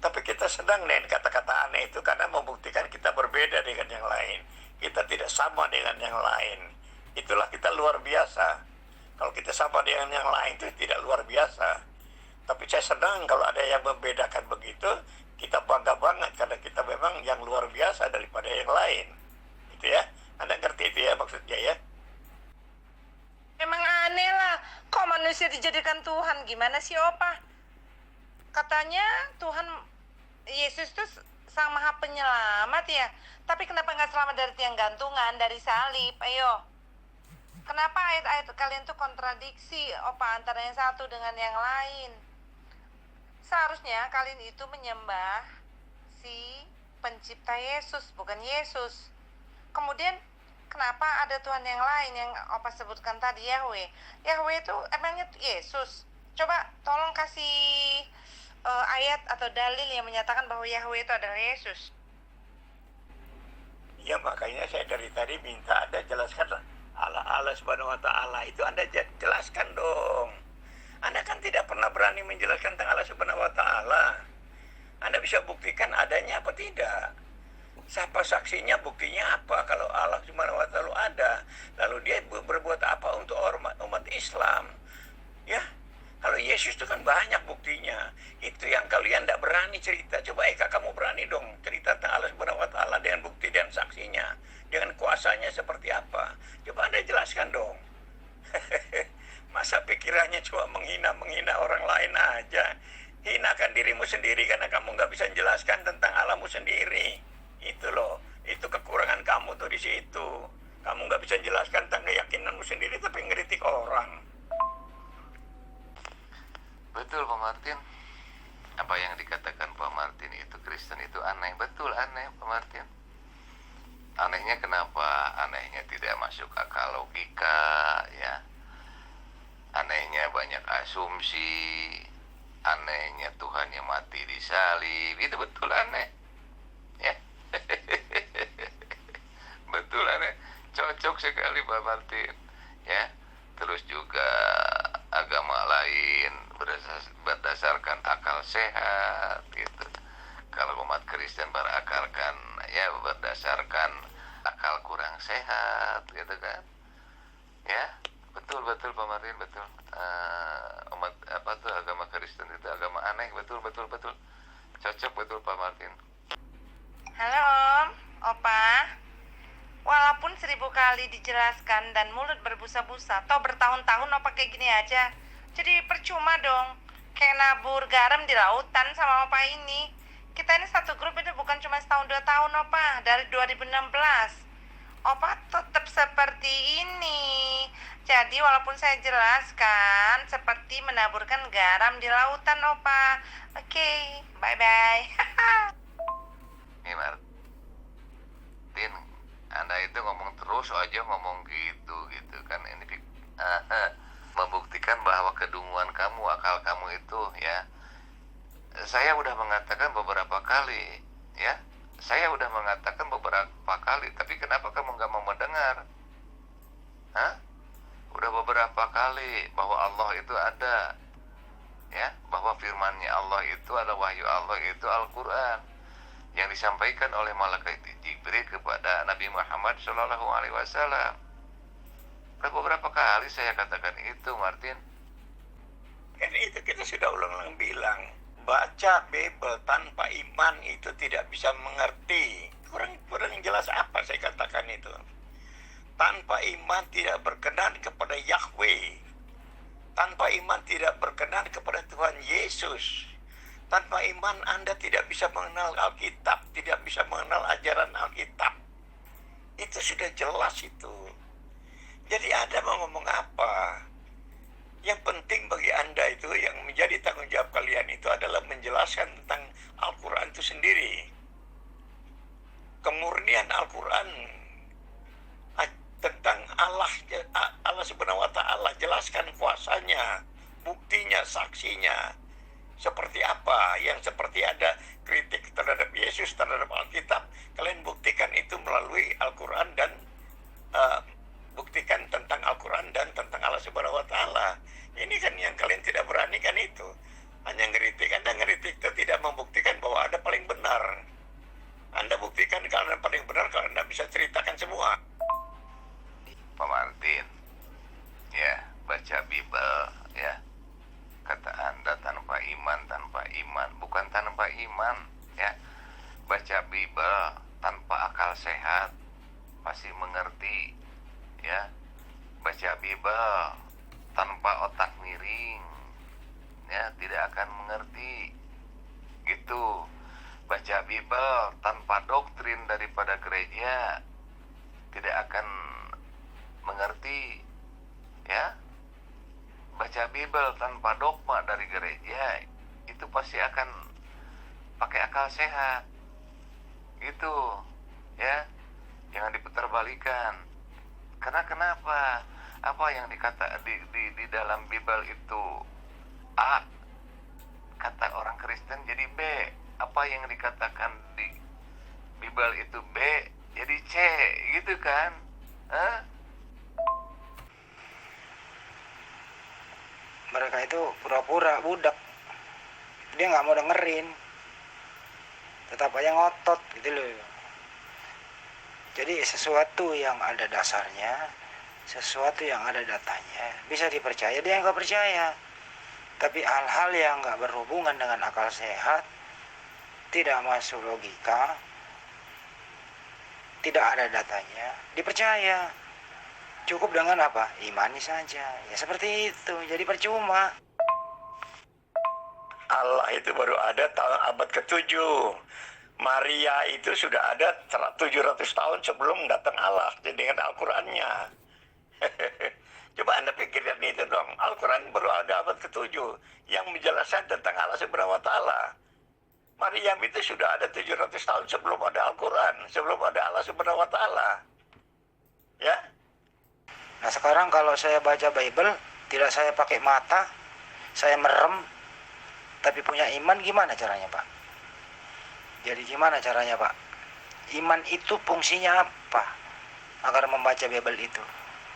Tapi kita sedang dengan kata-kata aneh itu karena membuktikan kita berbeda dengan yang lain. Kita tidak sama dengan yang lain. Itulah kita luar biasa. Kalau kita sama dengan yang lain itu tidak luar biasa. Tapi saya senang kalau ada yang membedakan begitu, kita bangga banget karena kita memang yang luar biasa daripada yang lain. Gitu ya. Anda ngerti itu ya maksudnya ya? Emang aneh lah, kok manusia dijadikan Tuhan? Gimana sih Opa? Katanya Tuhan Yesus itu sang maha penyelamat ya. Tapi kenapa nggak selamat dari tiang gantungan, dari salib? Ayo. Kenapa ayat-ayat kalian tuh kontradiksi Opa antara yang satu dengan yang lain? Seharusnya kalian itu menyembah si pencipta Yesus, bukan Yesus. Kemudian kenapa ada Tuhan yang lain yang Opa sebutkan tadi, Yahweh? Yahweh itu emangnya Yesus? Coba tolong kasih ayat atau dalil yang menyatakan bahwa Yahweh itu adalah Yesus. Ya makanya saya dari tadi minta Anda jelaskan Allah Subhanahu wa Ta'ala itu Anda jelaskan dong. Anda kan tidak pernah berani menjelaskan tentang Allah Subhanahu wa Ta'ala. Anda bisa buktikan adanya apa tidak? Siapa saksinya, buktinya apa kalau Allah Subhanahu wa Ta'ala ada? Lalu dia berbuat apa untuk umat Islam? Ya, kalau Yesus itu kan banyak buktinya. Itu yang kalian tidak berani cerita. Coba Eka kamu berani dong cerita tentang Allah Subhanahu wa Ta'ala dengan bukti dan saksinya, dengan kuasanya seperti apa? Coba Anda jelaskan dong. Masa pikirannya cuma menghina orang lain aja? Hinakan dirimu sendiri karena kamu nggak bisa menjelaskan tentang Allahmu sendiri. Itu loh, itu kekurangan kamu tuh di situ. Kamu nggak bisa jelaskan tentang keyakinanmu sendiri tapi ngeritik orang. Betul Pak Martin. Apa yang dikatakan Pak Martin itu Kristen itu aneh. Betul aneh Pak Martin. Anehnya kenapa? Anehnya tidak masuk akal logika ya. Anehnya banyak asumsi. Anehnya Tuhan yang mati di salib. Itu betul aneh. Ya. Betul aneh. Cocok sekali Pak Martin ya. Terus juga agama lain berdasarkan akal sehat gitu. Kalau umat Kristen berakalkan ya berdasarkan akal kurang sehat gitu kan. Ya, betul Pak Martin, betul. Umat apa tuh agama Kristen itu agama aneh, betul. Cocok betul Pak Martin. Halo Om, Opa. Walaupun 1000 kali dijelaskan dan mulut berbusa-busa, toh bertahun-tahun Opa kayak gini aja. Jadi percuma dong, kayak nabur garam di lautan sama Opa ini. Kita ini satu grup itu bukan cuma setahun 2 tahun Opa, dari 2016. Opa tetap seperti ini. Jadi walaupun saya jelaskan seperti menaburkan garam di lautan Opa. Oke, bye-bye. Nih Martin, Anda itu ngomong terus aja ngomong gitu kan. Ini membuktikan bahwa kedunguan kamu, akal kamu itu ya. Saya udah mengatakan beberapa kali ya. Saya udah mengatakan beberapa kali, tapi kenapa kamu nggak mau mendengar? Hah? Udah beberapa kali bahwa Allah itu ada ya, bahwa firman-Nya Allah itu adalah wahyu Allah itu Al-Qur'an yang disampaikan oleh malaikat Jibril kepada Nabi Muhammad SAW. Beberapa kali saya katakan itu, Martin. Kan itu kita sudah ulang-ulang bilang, baca Bible tanpa iman itu tidak bisa mengerti. Kurang jelas apa saya katakan itu. Tanpa iman tidak berkenan kepada Yahweh. Tanpa iman tidak berkenan kepada Tuhan Yesus. Tanpa iman Anda tidak bisa mengenal Alkitab, tidak bisa mengenal ajaran Alkitab. Itu sudah jelas itu. Jadi Anda mau ngomong apa? Yang penting bagi Anda itu, yang menjadi tanggung jawab kalian itu adalah menjelaskan tentang Al-Quran itu sendiri. Kemurnian Al-Quran tentang Allah Subhanahu wa Ta'ala, jelaskan kuasanya, buktinya, saksinya. Seperti apa yang seperti ada kritik terhadap Yesus, terhadap Alkitab, kalian buktikan itu melalui Al-Quran dan buktikan tentang Al-Quran dan tentang Allah Subhanahu wa Ta'ala. Ini kan yang kalian tidak berani kan itu. Hanya ngeritik, Anda ngeritik itu tidak membuktikan bahwa Anda paling benar. Anda buktikan kalau Anda paling benar, kalau Anda bisa ceritakan semua. Pak Martin, ya, baca Bible, ya. Kata Anda tanpa iman, bukan tanpa iman, ya. Baca Bible tanpa akal sehat, pasti mengerti, ya. Baca Bible tanpa otak miring, ya, tidak akan mengerti. Gitu. Baca Bible tanpa doktrin daripada gereja, tidak akan mengerti, ya. Baca Bible tanpa dogma dari gereja, itu pasti akan pakai akal sehat. Gitu, ya. Jangan diputarbalikan. Karena kenapa? Apa yang dikata di dalam Bible itu A, kata orang Kristen jadi B. Apa yang dikatakan di Bible itu B jadi C, gitu kan? Hah? Mereka itu pura-pura budak, dia nggak mau dengerin, tetap aja ngotot gitu loh. Jadi sesuatu yang ada dasarnya, sesuatu yang ada datanya bisa dipercaya, dia nggak percaya. Tapi hal-hal yang nggak berhubungan dengan akal sehat, tidak masuk logika, tidak ada datanya, dipercaya. Cukup dengan apa? Imani saja. Ya seperti itu. Jadi percuma. Allah itu baru ada tahun abad ke-7. Maria itu sudah ada 700 tahun sebelum datang Allah dengan Al-Qurannya. Coba Anda pikirkan itu dong. Al-Quran baru ada abad ke-7 yang menjelaskan tentang Allah Subhanahu wa Ta'ala. Maryam itu sudah ada 700 tahun sebelum ada Al-Quran, sebelum ada Allah Subhanahu wa Ta'ala. Ya? Nah sekarang kalau saya baca Bible, tidak saya pakai mata, saya merem, tapi punya iman, gimana caranya Pak? Jadi gimana caranya Pak? Iman itu fungsinya apa agar membaca Bible itu?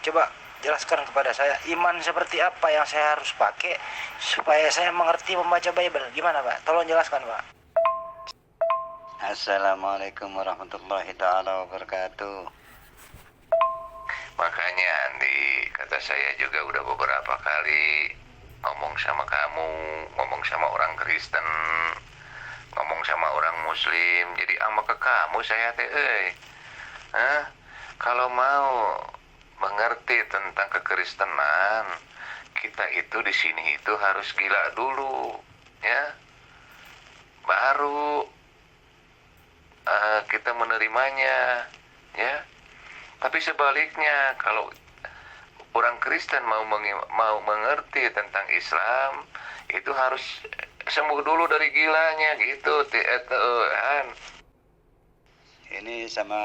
Coba jelaskan kepada saya, iman seperti apa yang saya harus pakai supaya saya mengerti membaca Bible. Gimana Pak? Tolong jelaskan Pak. Assalamualaikum warahmatullahi ta'ala wabarakatuh. Makanya Andi, kata saya juga udah beberapa kali ngomong sama kamu, ngomong sama orang Kristen, ngomong sama orang Muslim. Jadi ama ke kamu saya teh, kalau mau mengerti tentang kekristenan, kita itu di sini itu harus gila dulu, ya. Baru kita menerimanya, ya. Tapi sebaliknya, kalau orang Kristen mau mengerti tentang Islam, itu harus sembuh dulu dari gilanya, gitu. Ini sama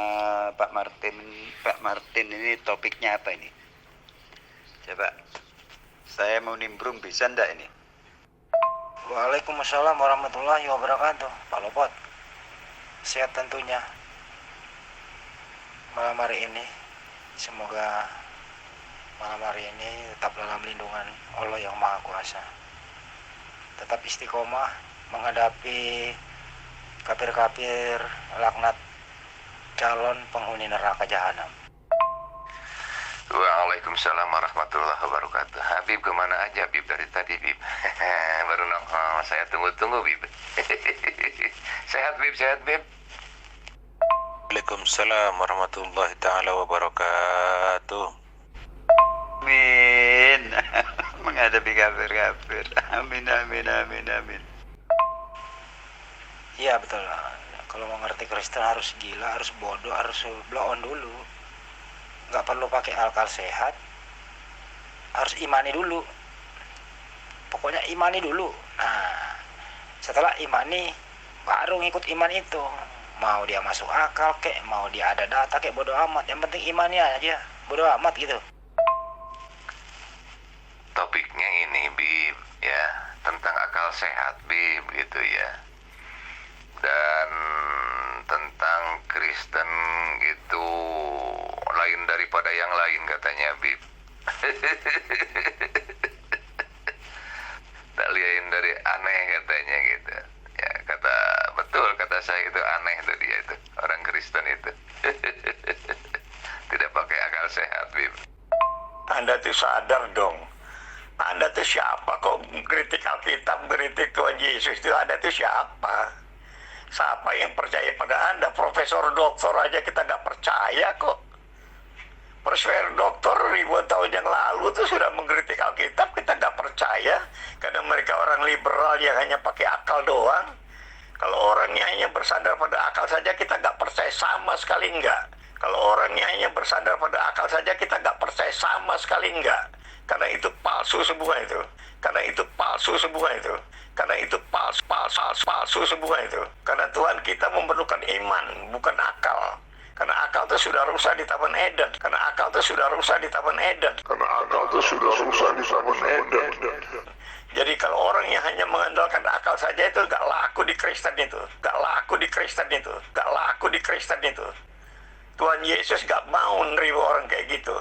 Pak Martin ini topiknya apa ini? Coba, saya mau nimbrung, bisa ndak ini? Waalaikumsalam warahmatullahi wabarakatuh. Pak Lopot, sehat tentunya. Malam hari ini, semoga malam hari ini tetap dalam lindungan Allah yang Maha Kuasa. Tetap istiqomah menghadapi kafir-kafir, laknat calon penghuni neraka jahanam. Waalaikumsalam warahmatullahi wabarakatuh. Habib kemana aja Bib dari tadi Bib? Baru nongol, saya tunggu-tunggu Bib. Sehat Bib, sehat Bib. Waalaikumsalam warahmatullahi ta'ala wabarakatuh. Amin. Menghadapi kafir-kafir. Amin, amin, amin, amin. Iya betul. Kalau mau ngerti Kristen harus gila, harus bodoh, harus blow on dulu. Nggak perlu pakai akal sehat. Harus imani dulu. Pokoknya imani dulu. Nah, setelah imani, baru ngikut iman itu. Mau dia masuk akal kek, mau dia ada data kek, bodo amat. Yang penting imannya aja, bodo amat gitu. Topiknya ini Bib, ya, tentang akal sehat Bib, gitu ya. Dan tentang Kristen itu lain daripada yang lain katanya Bib. Tak lain dari aneh katanya gitu. Ya kata betul kata saya itu aneh itu dia itu orang Kristen itu. Tidak pakai akal sehat Bib. Anda tuh sadar dong. Anda tuh siapa kok mengkritik Alkitab, mengkritik Tuhan Yesus itu? Anda tuh siapa? Siapa yang percaya pada Anda? Profesor doktor aja kita nggak percaya kok. Profesor doktor ribuan tahun yang lalu tuh sudah mengkritik Alkitab, kita nggak percaya. Karena mereka orang liberal yang hanya pakai akal doang. Kalau orangnya hanya bersandar pada akal saja kita nggak percaya, sama sekali enggak. Kalau orangnya hanya bersandar pada akal saja kita nggak percaya, sama sekali enggak. Karena itu palsu semua itu. Karena itu palsu semua itu. Karena itu palsu semua itu. Karena Tuhan kita memerlukan iman, bukan akal. Karena akal itu sudah rusak di Taman Eden. Karena akal itu sudah rusak di Taman Eden. Karena akal itu sudah rusak di Taman Eden. Jadi kalau orang yang hanya mengandalkan akal saja itu gak laku di Kristen itu. Gak laku di Kristen itu. Gak laku di Kristen itu. Tuhan Yesus gak mau nerima orang kayak gitu.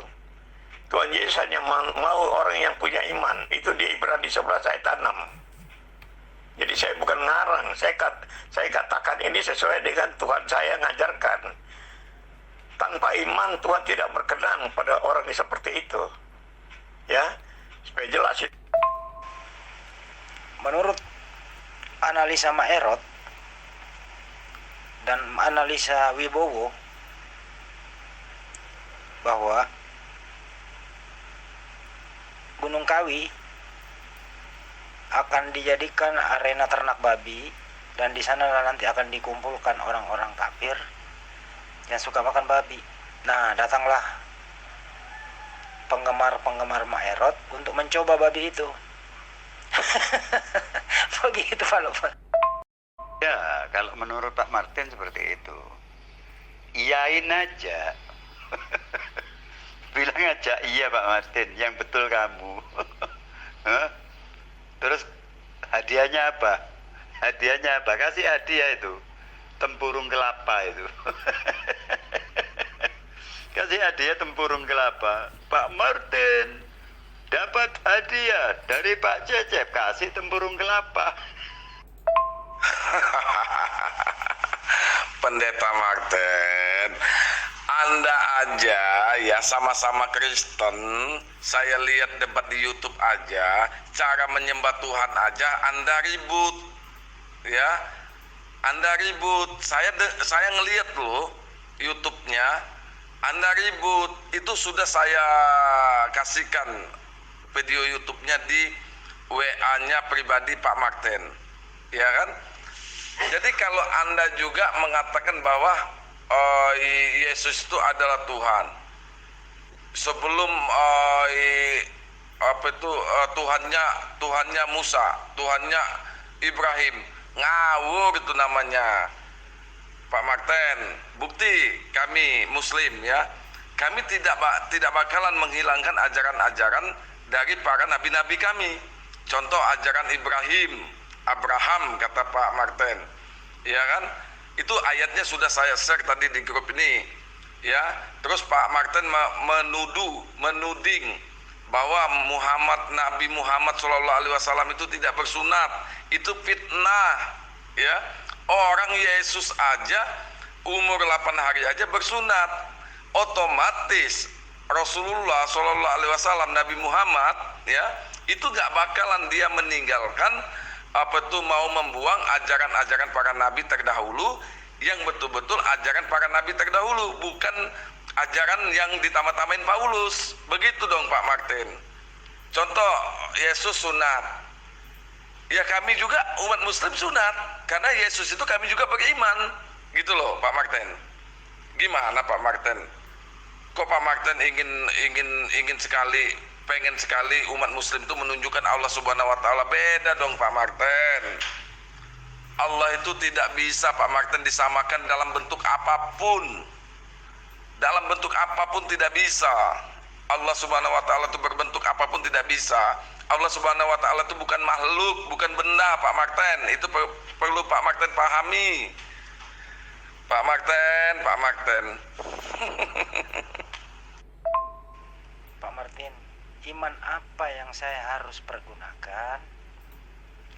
Tuhan Yesus hanya mau orang yang punya iman. Itu di Ibrani 11 ayat 6. Jadi saya bukan ngarang. Saya katakan ini sesuai dengan Tuhan saya ngajarkan. Tanpa iman Tuhan tidak berkenan pada orang yang seperti itu. Ya, supaya jelas. Menurut analisa Maerot dan analisa Wibowo bahwa Gunung Kawi akan dijadikan arena ternak babi dan di sana nanti akan dikumpulkan orang-orang kafir yang suka makan babi. Nah, datanglah penggemar-penggemar Maerot untuk mencoba babi itu. Begitu Pak. Ya, kalau menurut Pak Martin seperti itu. Iyain aja. Bilang aja iya Pak Martin, yang betul kamu. Hah? Terus hadiahnya apa? Hadiahnya apa? Kasih hadiah itu. Tempurung kelapa itu. Kasih hadiah tempurung kelapa. Pak Martin dapat hadiah dari Pak Cecep, kasih tempurung kelapa. Pendeta Martin, Anda aja ya sama-sama Kristen, saya lihat debat di YouTube aja, cara menyembah Tuhan aja Anda ribut. Ya. Anda ribut. Saya ngelihat loh YouTube-nya, Anda ribut. Itu sudah saya kasihkan video YouTube-nya di WA-nya pribadi Pak Martin. Ya kan? Jadi kalau Anda juga mengatakan bahwa Yesus itu adalah Tuhan. Sebelum Tuhannya Musa, Tuhannya Ibrahim, ngawur itu namanya. Pak Martin, bukti kami Muslim ya, kami tidak bakalan menghilangkan ajaran-ajaran dari para nabi-nabi kami. Contoh ajaran Abraham kata Pak Martin, ya kan? Itu ayatnya sudah saya share tadi di grup ini, ya. Terus Pak Martin menuding bahwa Nabi Muhammad SAW itu tidak bersunat, itu fitnah, ya. Orang Yesus aja umur 8 hari aja bersunat, otomatis Rasulullah SAW Nabi Muhammad, ya, itu gak bakalan dia meninggalkan mau membuang ajaran-ajaran para nabi terdahulu yang betul-betul ajaran para nabi terdahulu, bukan ajaran yang ditama-tamain Paulus. Begitu dong Pak Martin. Contoh Yesus sunat, ya kami juga umat Muslim sunat karena Yesus itu kami juga beriman, gitu loh Pak Martin. Gimana Pak Martin? Kok Pak Martin ingin sekali, pengen sekali umat Muslim itu menunjukkan Allah Subhanahu Wa Taala? Beda dong Pak Martin. Allah itu tidak bisa Pak Martin disamakan dalam bentuk apapun. Dalam bentuk apapun tidak bisa. Allah Subhanahu Wa Taala itu berbentuk apapun tidak bisa. Allah Subhanahu wa taala itu bukan makhluk, bukan benda, Pak Martin. Itu perlu Pak Martin pahami. Pak Martin. Pak Martin, iman apa yang saya harus pergunakan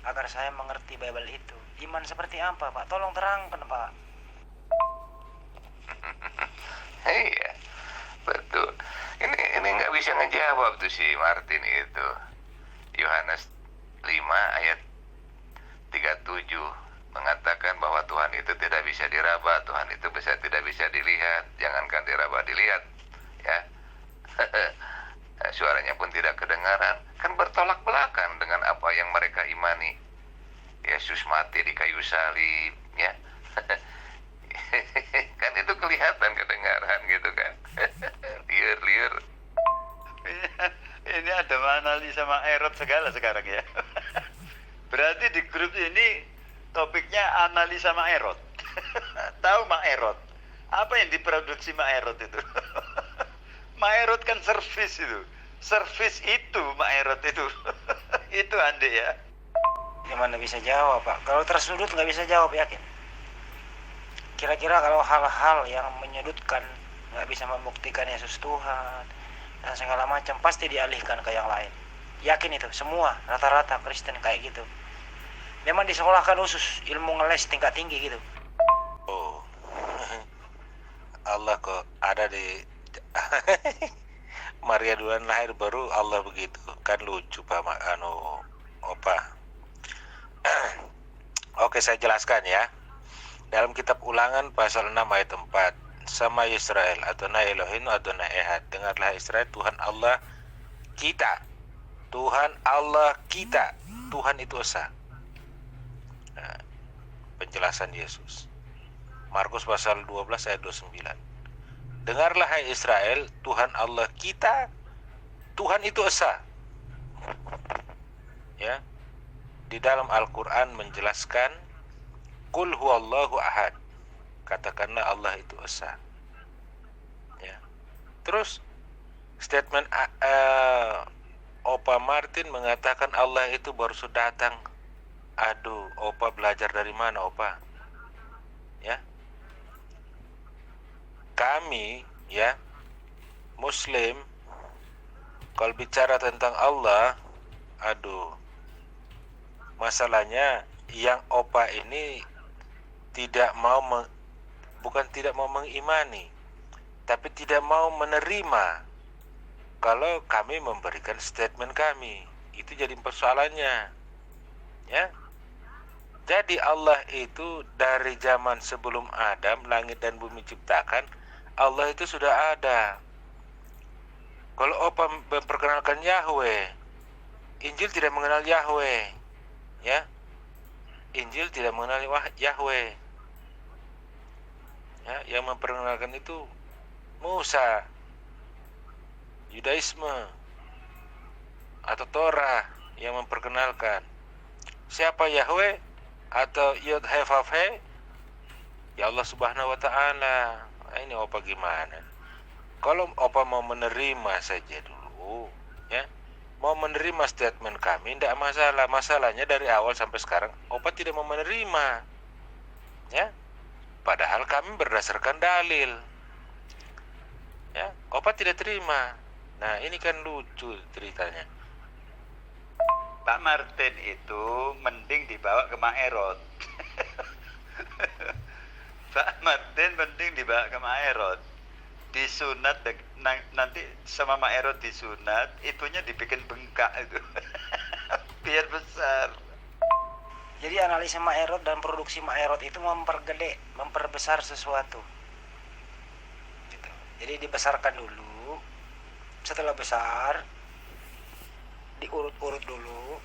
agar saya mengerti Bible itu? Iman seperti apa, Pak? Tolong terangkan, Pak. Iya, betul. Ini nggak bisa ngejawab tuh si Martin itu. Yohanes 5 ayat 37 mengatakan bahwa Tuhan itu tidak bisa diraba, Tuhan itu tidak bisa dilihat, jangankan diraba dilihat, ya. Suaranya pun tidak kedengaran, kan bertolak belakang dengan apa yang mereka imani. Yesus mati di kayu salib, ya. Kan itu kelihatan kedengaran gitu kan. Liur. Ini ada analisa sama Erot segala sekarang ya. Berarti di grup ini topiknya analisa Mak Erot. Tahu Mak Erot? Apa yang diproduksi Mak Erot itu? Mak Erot kan servis itu. Servis itu Mak Erot itu. Itu Ande ya. Gimana bisa jawab, Pak? Kalau tersudut nggak bisa jawab, yakin. Kira-kira kalau hal-hal yang menyudutkan, nggak bisa membuktikan Yesus Tuhan dan segala macam, pasti dialihkan ke yang lain. Yakin itu, semua rata-rata Kristen kayak gitu. Memang disekolahkan khusus ilmu ngeles tingkat tinggi gitu. Oh, Allah kok ada di Maria duluan lahir baru Allah begitu. Kan lucu Pak Opa. Oke, saya jelaskan ya. Dalam kitab Ulangan pasal 6 ayat 4, sama Israel, Adonai Elohim, Adonai Ehad. Dengarlah Israel, Tuhan Allah kita. Tuhan Allah kita. Tuhan itu esa. Nah, penjelasan Yesus. Markus pasal 12 ayat 29. Dengarlah hai Israel, Tuhan Allah kita. Tuhan itu esa. Ya. Di dalam Al-Qur'an menjelaskan Qul huwallahu ahad. Katakanlah Allah itu esa. Ya. Terus statement Opa Martin mengatakan Allah itu baru sudah datang. Aduh, Opa belajar dari mana, Opa? Ya. Kami, ya, Muslim, kalau bicara tentang Allah, aduh, masalahnya yang Opa ini bukan tidak mau mengimani, tapi tidak mau menerima kalau kami memberikan statement kami. Itu jadi persoalannya, ya. Jadi Allah itu dari zaman sebelum Adam langit dan bumi ciptakan, Allah itu sudah ada. Kalau Opa memperkenalkan Yahweh, Injil tidak mengenal Yahweh, ya. Injil tidak mengenal Yahweh. Ya, yang memperkenalkan itu Musa, Yudaisme, atau Torah yang memperkenalkan. Siapa Yahweh atau Yod He Vav He? Ya Allah Subhanahu wa taala. Nah, ini Opa gimana? Kalau Opa mau menerima saja dulu, ya. Mau menerima statement kami tidak masalah. Masalahnya dari awal sampai sekarang Opa tidak mau menerima, ya. Padahal kami berdasarkan dalil, ya. Opa tidak terima. Nah, ini kan lucu ceritanya. Pak Martin itu mending dibawa ke Mak Erot. Pak Martin mending dibawa ke Mak Erot. Disunat nanti sama Mak Erot disunat, itunya dibikin bengkak itu. Biar besar. Jadi analisa Mak Erot dan produksi Mak Erot itu mempergede, memperbesar sesuatu. Gitu. Jadi dibesarkan dulu, setelah besar diurut-urut dulu.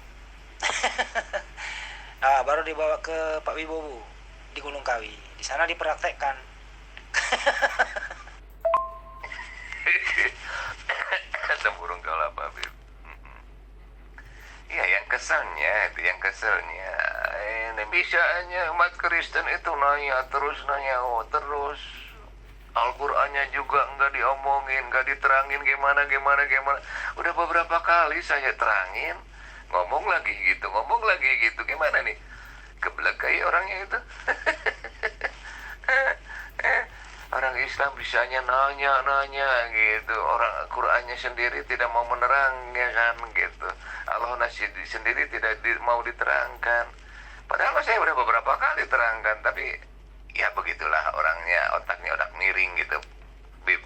Nah, baru dibawa ke Pak Wibowo di Gunung Kawi. Di sana dipraktekkan. Semburung kau lah Pak Bib. Iya, yang keselnya ini bisanya umat Kristen itu nanya terus Al-Qur'annya juga nggak diomongin, nggak diterangin gimana. Udah beberapa kali saya terangin, ngomong lagi gitu, gimana nih? Geblek kayak orangnya itu. Orang Islam bisanya nanya gitu, orang Qurannya sendiri tidak mau menerangnya kan gitu, Allah sendiri tidak mau diterangkan, padahal saya udah beberapa kali terangkan, tapi ya begitulah orangnya, otaknya otak miring gitu, Bib.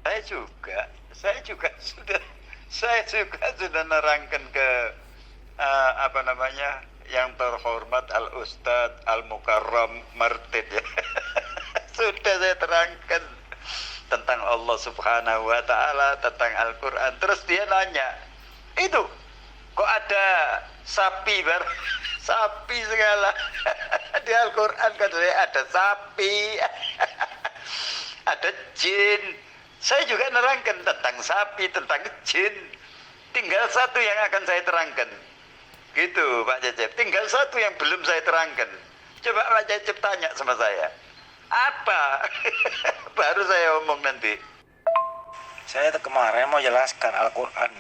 Saya juga sudah nerangkan ke yang terhormat Al Ustadz Al Mukarram Martin ya. Sudah saya terangkan tentang Allah Subhanahu wa taala, tentang Al-Qur'an. Terus dia nanya, "Itu kok ada sapi sapi segala?" Di Al-Qur'an katanya ada sapi. Ada jin. Saya juga nerangkan tentang sapi, tentang jin. Tinggal satu yang akan saya terangkan. Gitu Pak Cecep. Tinggal satu yang belum saya terangkan. Coba Pak Cecep tanya sama saya. Apa? Baru saya omong nanti. Saya kemarin mau jelaskan Al-Quran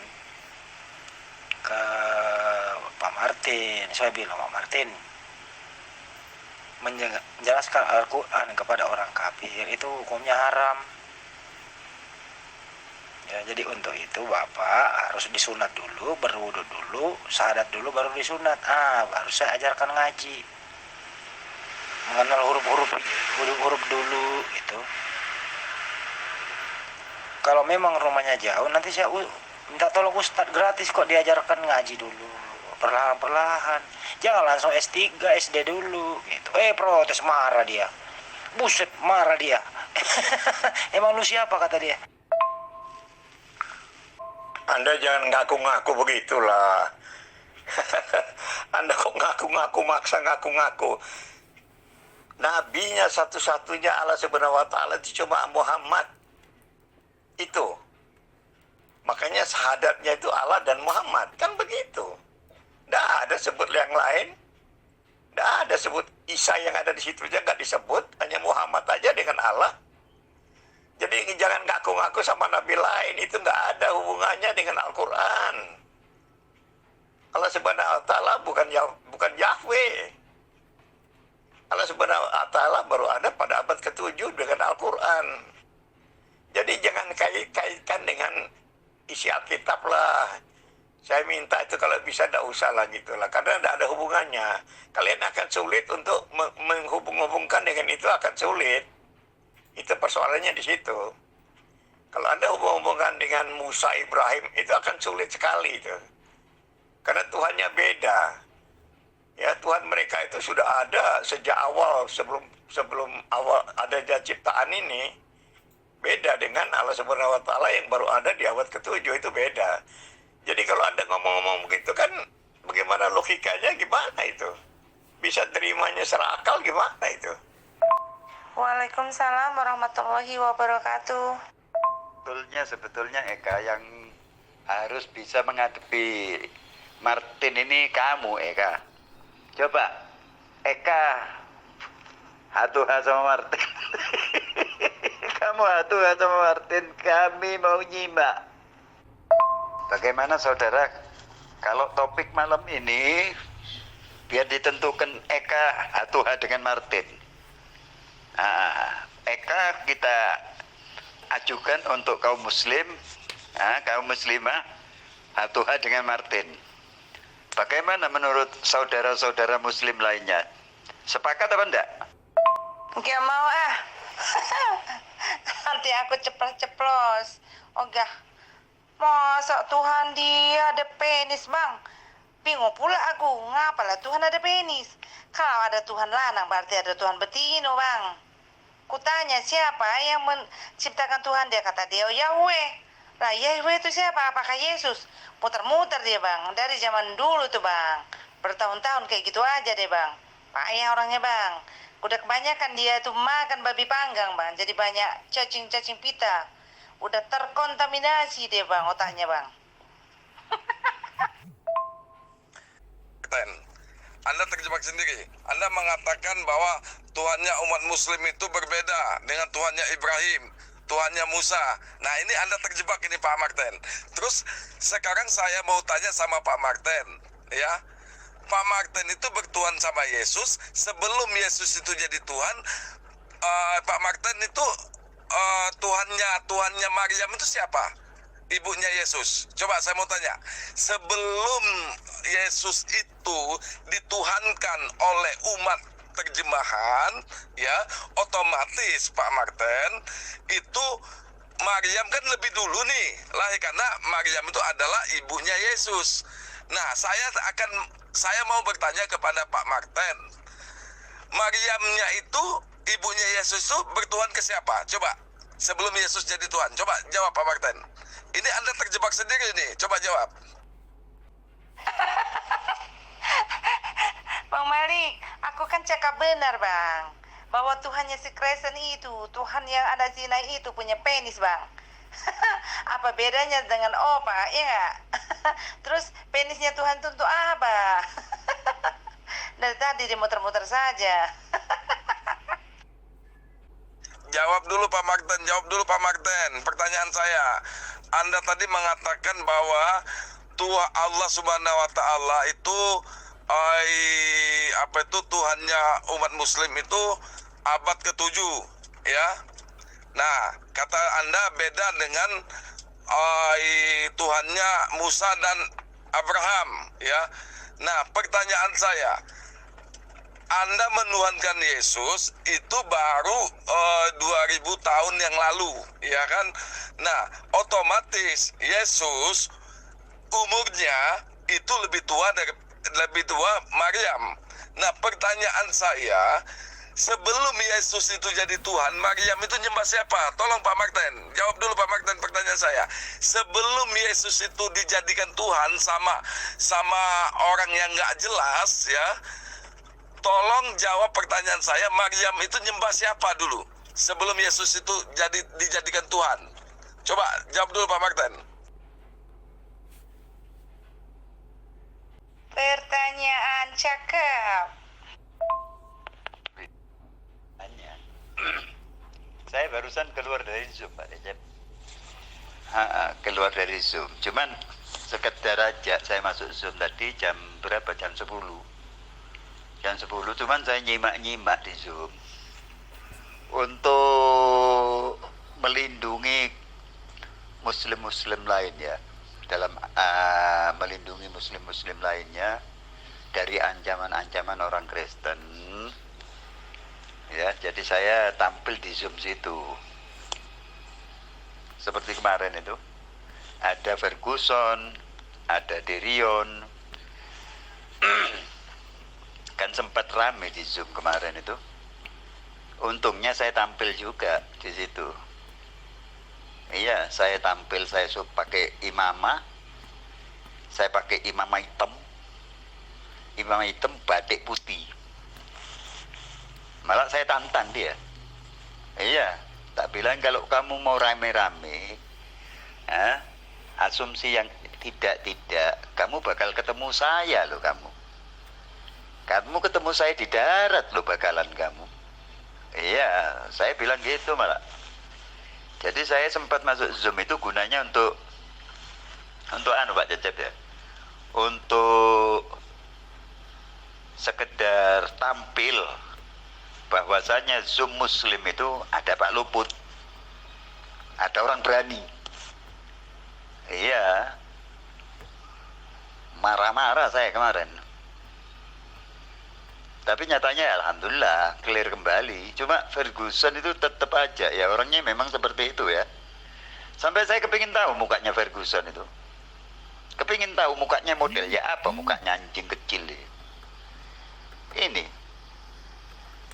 ke Pak Martin. Saya bilang, Pak Martin, menjelaskan Al-Quran kepada orang kafir itu hukumnya haram. Ya, jadi untuk itu Bapak harus disunat dulu, berwudu dulu, syahadat dulu, baru disunat. Baru saya ajarkan ngaji, mengenal huruf-huruf dulu itu. Kalau memang rumahnya jauh, nanti saya minta tolong Ustadz gratis kok, diajarkan ngaji dulu, perlahan-perlahan. Jangan langsung S3, SD dulu gitu. Protes, marah dia. Buset, marah dia. Emang lu siapa, kata dia. Anda jangan ngaku-ngaku begitulah. Anda kok ngaku-ngaku, maksa ngaku-ngaku. Nabinya satu-satunya Allah Subhanahu wa taala itu cuma Muhammad. Itu. Makanya syahadatnya itu Allah dan Muhammad. Kan begitu. Tidak ada sebut yang lain. Tidak ada sebut Isa yang ada di situ aja nggak disebut. Hanya Muhammad aja dengan Allah. Jadi jangan ngaku-ngaku sama nabi lain, itu nggak ada hubungannya dengan Al-Quran. Allah Subhanahu wa taala bukan Yahweh. Allah Subhanahu wa taala baru ada pada abad ke-7 dengan Al-Quran. Jadi jangan kaitkan dengan isi Alkitab lah. Saya minta itu kalau bisa tidak usah lah gitu lah, karena tidak ada hubungannya. Kalian akan sulit untuk menghubung-hubungkan dengan itu, akan sulit. Itu persoalannya di situ. Kalau Anda hubung-hubungkan dengan Musa, Ibrahim, itu akan sulit sekali itu. Karena Tuhannya beda. Ya, Tuhan mereka itu sudah ada sejak awal, sebelum awal adanya ciptaan ini. Beda dengan Allah Subhanahu wa taala yang baru ada di abad ke-7, itu beda. Jadi kalau Anda ngomong-ngomong begitu kan, bagaimana logikanya, gimana itu? Bisa terimanya secara akal, gimana itu? Waalaikumsalam warahmatullahi wabarakatuh. Sebetulnya Eka yang harus bisa menghadapi Martin ini kamu, Eka. Coba Eka hatu-hatu sama Martin. Kamu hatu-hatu sama Martin, kami mau nyimak. Bagaimana saudara, kalau topik malam ini biar ditentukan Eka hatu-hatu dengan Martin. Eka kita ajukan untuk kaum muslim, kaum muslimah, hatu-hatu dengan Martin. Bagaimana menurut saudara-saudara muslim lainnya? Sepakat apa enggak? Gak mau nanti aku ceplos-ceplos. Ogah, masa Tuhan dia ada penis bang? Bingung pula aku, ngapalah Tuhan ada penis? Kalau ada Tuhan lanang berarti ada Tuhan betina bang. Kutanya siapa yang menciptakan Tuhan, dia kata dia Yahweh. Lah Yahweh itu siapa? Apakah Yesus? Muter-muter dia bang, dari zaman dulu tuh bang. Bertahun-tahun kayak gitu aja deh bang. Payah orangnya bang. Udah kebanyakan dia tuh makan babi panggang bang, jadi banyak cacing-cacing pita. Udah terkontaminasi dia bang, otaknya bang. Anda terjebak sendiri. Anda mengatakan bahwa Tuhannya umat muslim itu berbeda dengan Tuhannya Ibrahim. Tuhannya Musa. Nah, ini Anda terjebak ini Pak Martin. Terus sekarang saya mau tanya sama Pak Martin, ya. Pak Martin itu bertuhan sama Yesus. Sebelum Yesus itu jadi Tuhan, Pak Martin itu Tuhannya Maryam itu siapa? Ibunya Yesus. Coba saya mau tanya. Sebelum Yesus itu dituhankan oleh umat terjemahan, ya, otomatis Pak Martin itu Maryam kan lebih dulu nih lahir, karena Maryam itu adalah ibunya Yesus. Nah, saya mau bertanya kepada Pak Martin, Maryamnya itu ibunya Yesus itu bertuhan ke siapa? Coba sebelum Yesus jadi Tuhan, coba jawab Pak Martin. Ini Anda terjebak sendiri nih, coba jawab. Bang Malik, aku kan cakap benar Bang, bahwa Tuhannya si Kristen itu, Tuhan yang ada Sinai itu punya penis Bang. Apa bedanya dengan Opa, ya nggak? Terus penisnya Tuhan itu untuk apa? Dari tadi dia muter-muter saja. Jawab dulu Pak Martin, pertanyaan saya. Anda tadi mengatakan bahwa Tuhan Allah Subhanahu wa taala itu Tuhannya umat muslim itu abad ke-7, ya. Nah, kata Anda beda dengan Tuhannya Musa dan Abraham, ya. Nah, pertanyaan saya, Anda menuhankan Yesus itu baru 2000 tahun yang lalu, ya kan? Nah, otomatis Yesus umurnya itu lebih tua Maryam. Nah, pertanyaan saya, sebelum Yesus itu jadi Tuhan, Maryam itu nyembah siapa? Tolong Pak Martin, jawab dulu Pak Martin pertanyaan saya. Sebelum Yesus itu dijadikan Tuhan sama orang yang nggak jelas, ya. Tolong jawab pertanyaan saya, Maryam itu nyembah siapa dulu sebelum Yesus itu dijadikan Tuhan? Coba jawab dulu Pak Martin. Pertanyaan cakep. Saya barusan keluar dari Zoom, Pak Recep. Keluar dari Zoom. Cuman sekedar aja saya masuk Zoom tadi jam berapa? Jam 10. Jam 10, cuman saya nyimak-nyimak di Zoom. Untuk melindungi muslim-muslim lain, ya. Dalam melindungi muslim-muslim lainnya dari ancaman-ancaman orang Kristen, ya. Jadi saya tampil di Zoom situ seperti kemarin itu ada Ferguson, ada Derion. Kan sempat rame di Zoom kemarin itu. Untungnya saya tampil juga di situ. Iya, saya tampil, saya pakai imamah. Saya pakai imamah hitam. Imamah hitam batik putih. Malah saya tantang dia. Iya, tak bilang kalau kamu mau rame-rame, asumsi yang tidak, kamu bakal ketemu saya loh kamu. Kamu ketemu saya di darat loh bakalan kamu. Iya, saya bilang gitu malah. Jadi saya sempat masuk Zoom itu gunanya untuk Pak Cecep, ya. Untuk sekedar tampil bahwasanya Zoom Muslim itu ada Pak Luput. Ada orang berani. Iya. Marah-marah saya kemarin. Tapi nyatanya alhamdulillah clear kembali. Cuma Ferguson itu tetap aja ya, orangnya memang seperti itu ya. Sampai saya kepingin tahu mukanya Ferguson itu. Kepingin tahu mukanya modelnya apa, mukanya anjing kecil ini.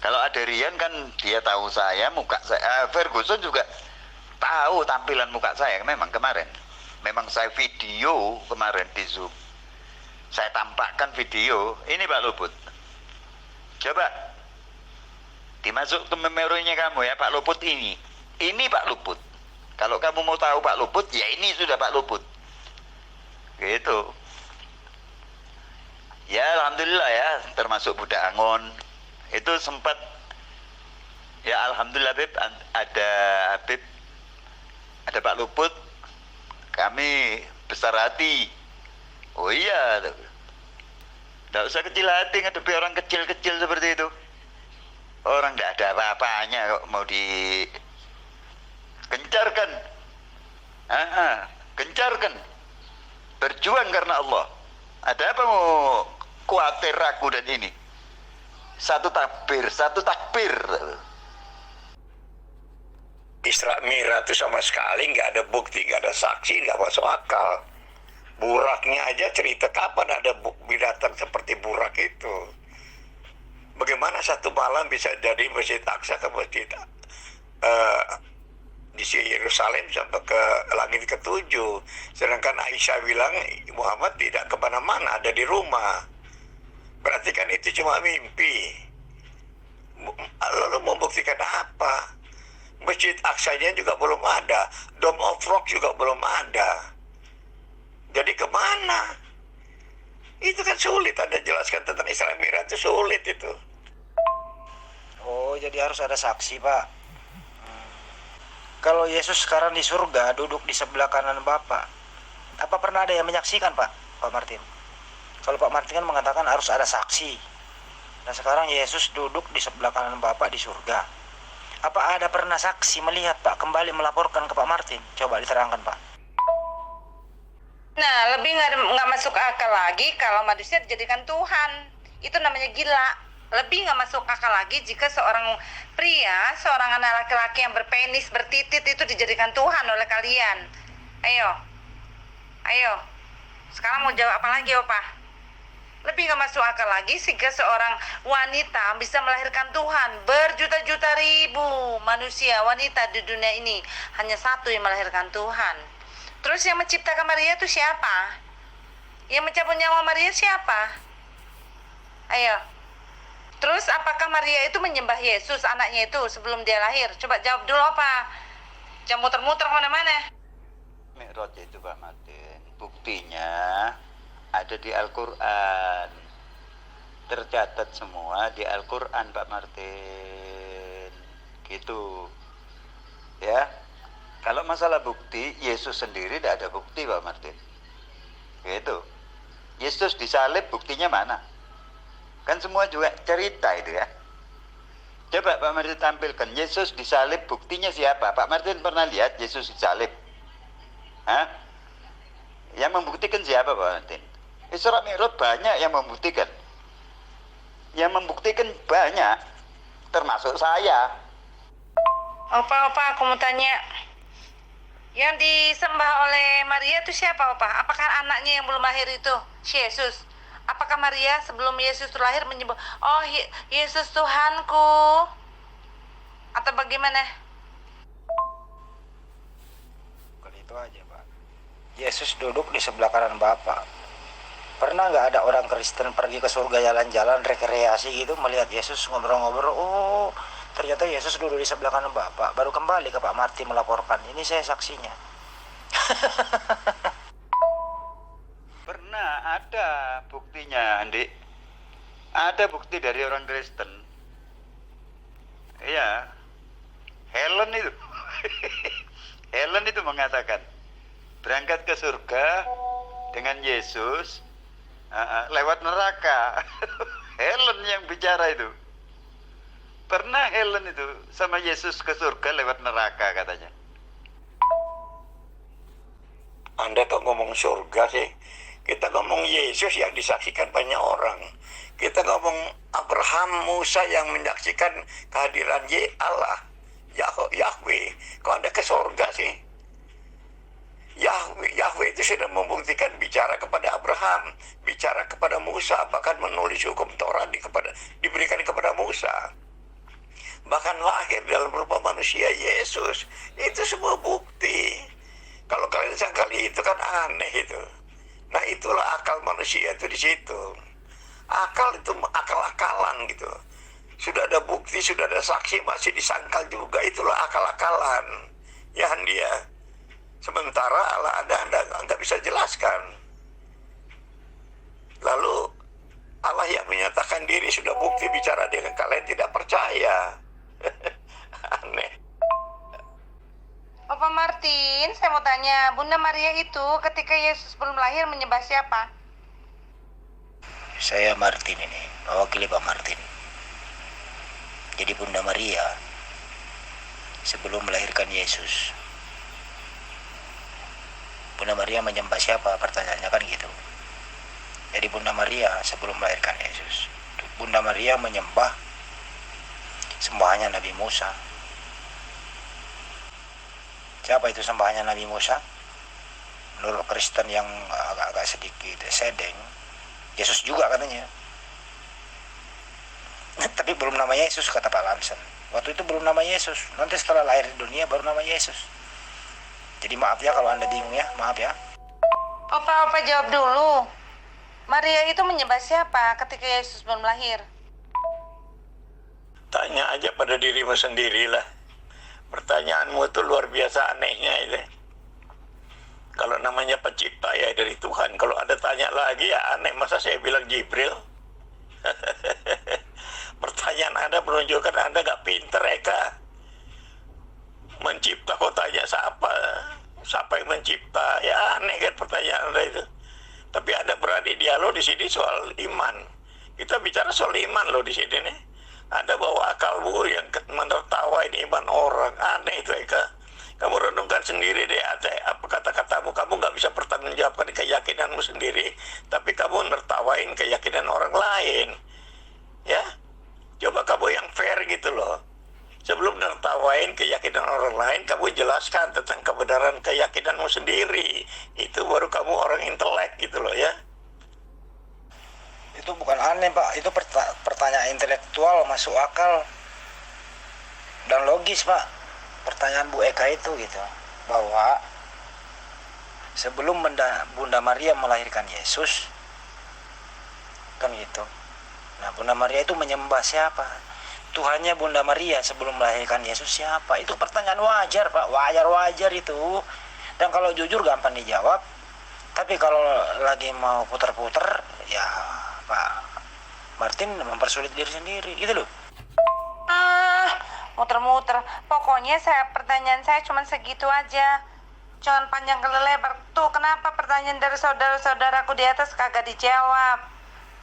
Kalau ada Rian kan dia tahu saya, muka saya. Ferguson juga tahu tampilan muka saya memang kemarin. Memang saya video kemarin di Zoom. Saya tampakkan video. Ini Pak Luput. Coba dimasuk ke memorinya kamu ya, Pak Luput ini. Ini Pak Luput. Kalau kamu mau tahu Pak Luput, ya ini sudah Pak Luput. Gitu. Ya alhamdulillah ya, termasuk Budak Angon. Itu sempat ya alhamdulillah Habib, ada Habib ada Pak Luput, kami besar hati. Oh iya, nggak usah kecil hati ngadepi orang kecil-kecil seperti itu. Orang nggak ada apa-apanya kok mau digencarkan. Gencarkan. Berjuang karena Allah. Ada apa mau khawatir ragu dan ini? Satu takbir. Isra Mi'raj itu sama sekali nggak ada bukti, nggak ada saksi, nggak masuk akal. Buraknya aja cerita kapan ada binatang seperti burak itu. Bagaimana satu malam bisa dari Masjid Aqsa ke Masjid di Yerusalem sampai ke langit ketujuh. Sedangkan Aisyah bilang Muhammad tidak kemana-mana, ada di rumah. Berarti kan itu cuma mimpi. Lalu membuktikan apa? Masjid Aqsa-nya juga belum ada, Dome of Rock juga belum ada. Jadi kemana? Itu kan sulit. Anda jelaskan tentang Isra Mi'raj itu sulit itu. Oh, jadi harus ada saksi, Pak. Kalau Yesus sekarang di surga, duduk di sebelah kanan Bapak, apa pernah ada yang menyaksikan, Pak Martin? Kalau Pak Martin kan mengatakan harus ada saksi. Nah, sekarang Yesus duduk di sebelah kanan Bapak di surga. Apa ada pernah saksi melihat, Pak, kembali melaporkan ke Pak Martin? Coba diterangkan, Pak. Nah, lebih nggak masuk akal lagi kalau manusia dijadikan Tuhan. Itu namanya gila. Lebih nggak masuk akal lagi jika seorang pria, seorang anak laki-laki yang berpenis, bertitit itu dijadikan Tuhan oleh kalian. Ayo. Sekarang mau jawab apa lagi, Opa? Lebih nggak masuk akal lagi jika seorang wanita bisa melahirkan Tuhan. Berjuta-juta ribu manusia, wanita di dunia ini, hanya satu yang melahirkan Tuhan. Terus yang menciptakan Maria itu siapa? Yang mencabut nyawa Maria siapa? Ayo. Terus apakah Maria itu menyembah Yesus anaknya itu sebelum dia lahir? Coba jawab dulu apa? Jangan muter-muter kemana-mana. Mi'raj itu Pak Martin, buktinya ada di Al-Quran. Tercatat semua di Al-Quran Pak Martin. Gitu. Ya. Kalau masalah bukti, Yesus sendiri tidak ada bukti Pak Martin. Gitu. Yesus disalib buktinya mana? Kan semua juga cerita itu ya. Coba Pak Martin tampilkan Yesus disalib buktinya siapa? Pak Martin pernah lihat Yesus disalib? Hah? Yang membuktikan siapa Pak Martin? Isra Mi'raj banyak yang membuktikan. Yang membuktikan banyak, termasuk saya. Opa, aku mau tanya. Yang disembah oleh Maria itu siapa, Opa? Apakah anaknya yang belum lahir itu, si Yesus? Apakah Maria sebelum Yesus lahir menyebut, oh Yesus Tuhanku? Atau bagaimana? Bukan itu aja, Pak. Yesus duduk di sebelah kanan Bapak. Pernah nggak ada orang Kristen pergi ke surga jalan-jalan, rekreasi gitu, melihat Yesus ngobrol-ngobrol, oh ternyata Yesus duduk di sebelah kanan Bapak, baru kembali ke Pak Martin melaporkan, ini saya saksinya. Pernah ada buktinya, Andi. Ada bukti dari orang Kristen. Iya. Helen itu. Helen itu mengatakan berangkat ke surga dengan Yesus lewat neraka. Helen yang bicara itu. Pernah Helen itu sama Yesus ke surga lewat neraka katanya. Anda kok ngomong surga sih? Kita ngomong Yesus yang disaksikan banyak orang. Kita ngomong Abraham, Musa yang menyaksikan kehadiran Allah, Yahweh. Kok Anda ke surga sih? Yahweh itu sudah membuktikan bicara kepada Abraham, bicara kepada Musa, bahkan menulis hukum Taurat diberikan kepada Musa. Bahkan lahir dalam rupa manusia Yesus. Itu semua bukti. Kalau kalian sangkali itu kan aneh itu. Nah itulah akal manusia itu di situ. Akal itu akal-akalan gitu. Sudah ada bukti, sudah ada saksi, masih disangkal juga. Itulah akal-akalan. Ya dia. Sementara Allah Anda nggak bisa jelaskan. Lalu Allah yang menyatakan diri sudah bukti bicara dengan kalian tidak percaya. Aneh. Opa Martin. Martin, saya mau tanya, Bunda Maria itu ketika Yesus belum lahir menyembah siapa? Saya Martin ini, mewakili Pak Martin. Jadi Bunda Maria sebelum melahirkan Yesus, Bunda Maria menyembah siapa? Pertanyaannya kan gitu. Jadi Bunda Maria sebelum melahirkan Yesus, Bunda Maria menyembah sembahannya Nabi Musa. Siapa itu sembahannya Nabi Musa? Menurut Kristen yang agak-agak sedikit sedeng, Yesus juga katanya. Tapi belum nama Yesus, kata Pak Lamsen. Waktu itu belum nama Yesus. Nanti setelah lahir di dunia baru nama Yesus. Jadi maaf ya kalau Anda bingung ya, maaf ya. Opa jawab dulu. Maria itu menyembah siapa ketika Yesus belum lahir? Tanya aja pada dirimu sendirilah. Pertanyaanmu itu luar biasa anehnya itu. Kalau namanya pencipta ya dari Tuhan. Kalau Anda tanya lagi ya aneh. Masa saya bilang Jibril? Pertanyaan Anda menunjukkan Anda gak pinter, Eka. Mencipta kok tanya siapa? Siapa yang mencipta? Ya aneh kan pertanyaan Anda itu. Tapi Anda berani dialog di sini soal iman. Kita bicara soal iman loh di sini nih. Anda bawa akalmu yang menertawain iman orang. Aneh itu, Eka. Kamu renungkan sendiri deh, apa kata-katamu. Kamu nggak bisa pertanggungjawabkan keyakinanmu sendiri, tapi kamu nertawain keyakinan orang lain. Ya, coba kamu yang fair gitu loh. Sebelum nertawain keyakinan orang lain, kamu jelaskan tentang kebenaran keyakinanmu sendiri. Itu baru kamu orang intelek gitu loh ya. Itu bukan aneh Pak, itu pertanyaan intelektual, masuk akal dan logis Pak. Pertanyaan Bu Eka itu gitu, bahwa sebelum Bunda Maria melahirkan Yesus kan gitu. Nah Bunda Maria itu menyembah siapa? Tuhannya Bunda Maria sebelum melahirkan Yesus siapa? Itu pertanyaan wajar Pak, wajar itu. Dan kalau jujur gampang dijawab. Tapi kalau lagi mau puter-puter ya Pak Martin mempersulit diri sendiri gitu loh. Muter-muter. Pokoknya pertanyaan saya cuma segitu aja. Jangan panjang ke lebar. Tuh kenapa pertanyaan dari saudara-saudaraku di atas kagak dijawab?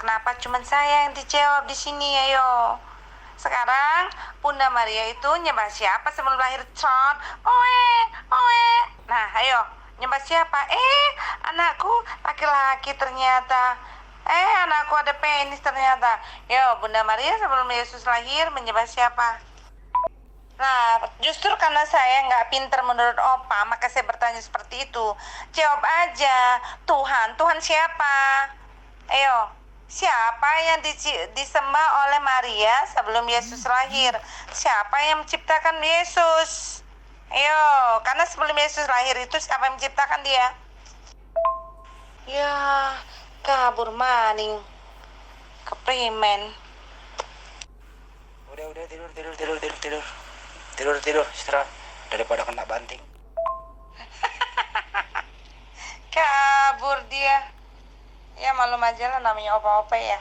Kenapa cuma saya yang dijawab di sini? Ayo. Sekarang Bunda Maria itu nyembah siapa sebelum lahir? Con. Oe. Nah, ayo. Nyembah siapa? Anakku laki-laki ternyata. Anakku ada penis ternyata. Yo, Bunda Maria sebelum Yesus lahir menyembah siapa? Nah, justru karena saya nggak pinter menurut Opa, maka saya bertanya seperti itu. Jawab aja. Tuhan siapa? Ayo, siapa yang disembah oleh Maria sebelum Yesus lahir? Siapa yang menciptakan Yesus? Ayo, karena sebelum Yesus lahir itu siapa yang menciptakan dia? Ya, kabur maning. Keprimen. Udah tidur istirahat daripada kena banting. Kabur dia. Ya malum aja lah namanya opa-opa ya.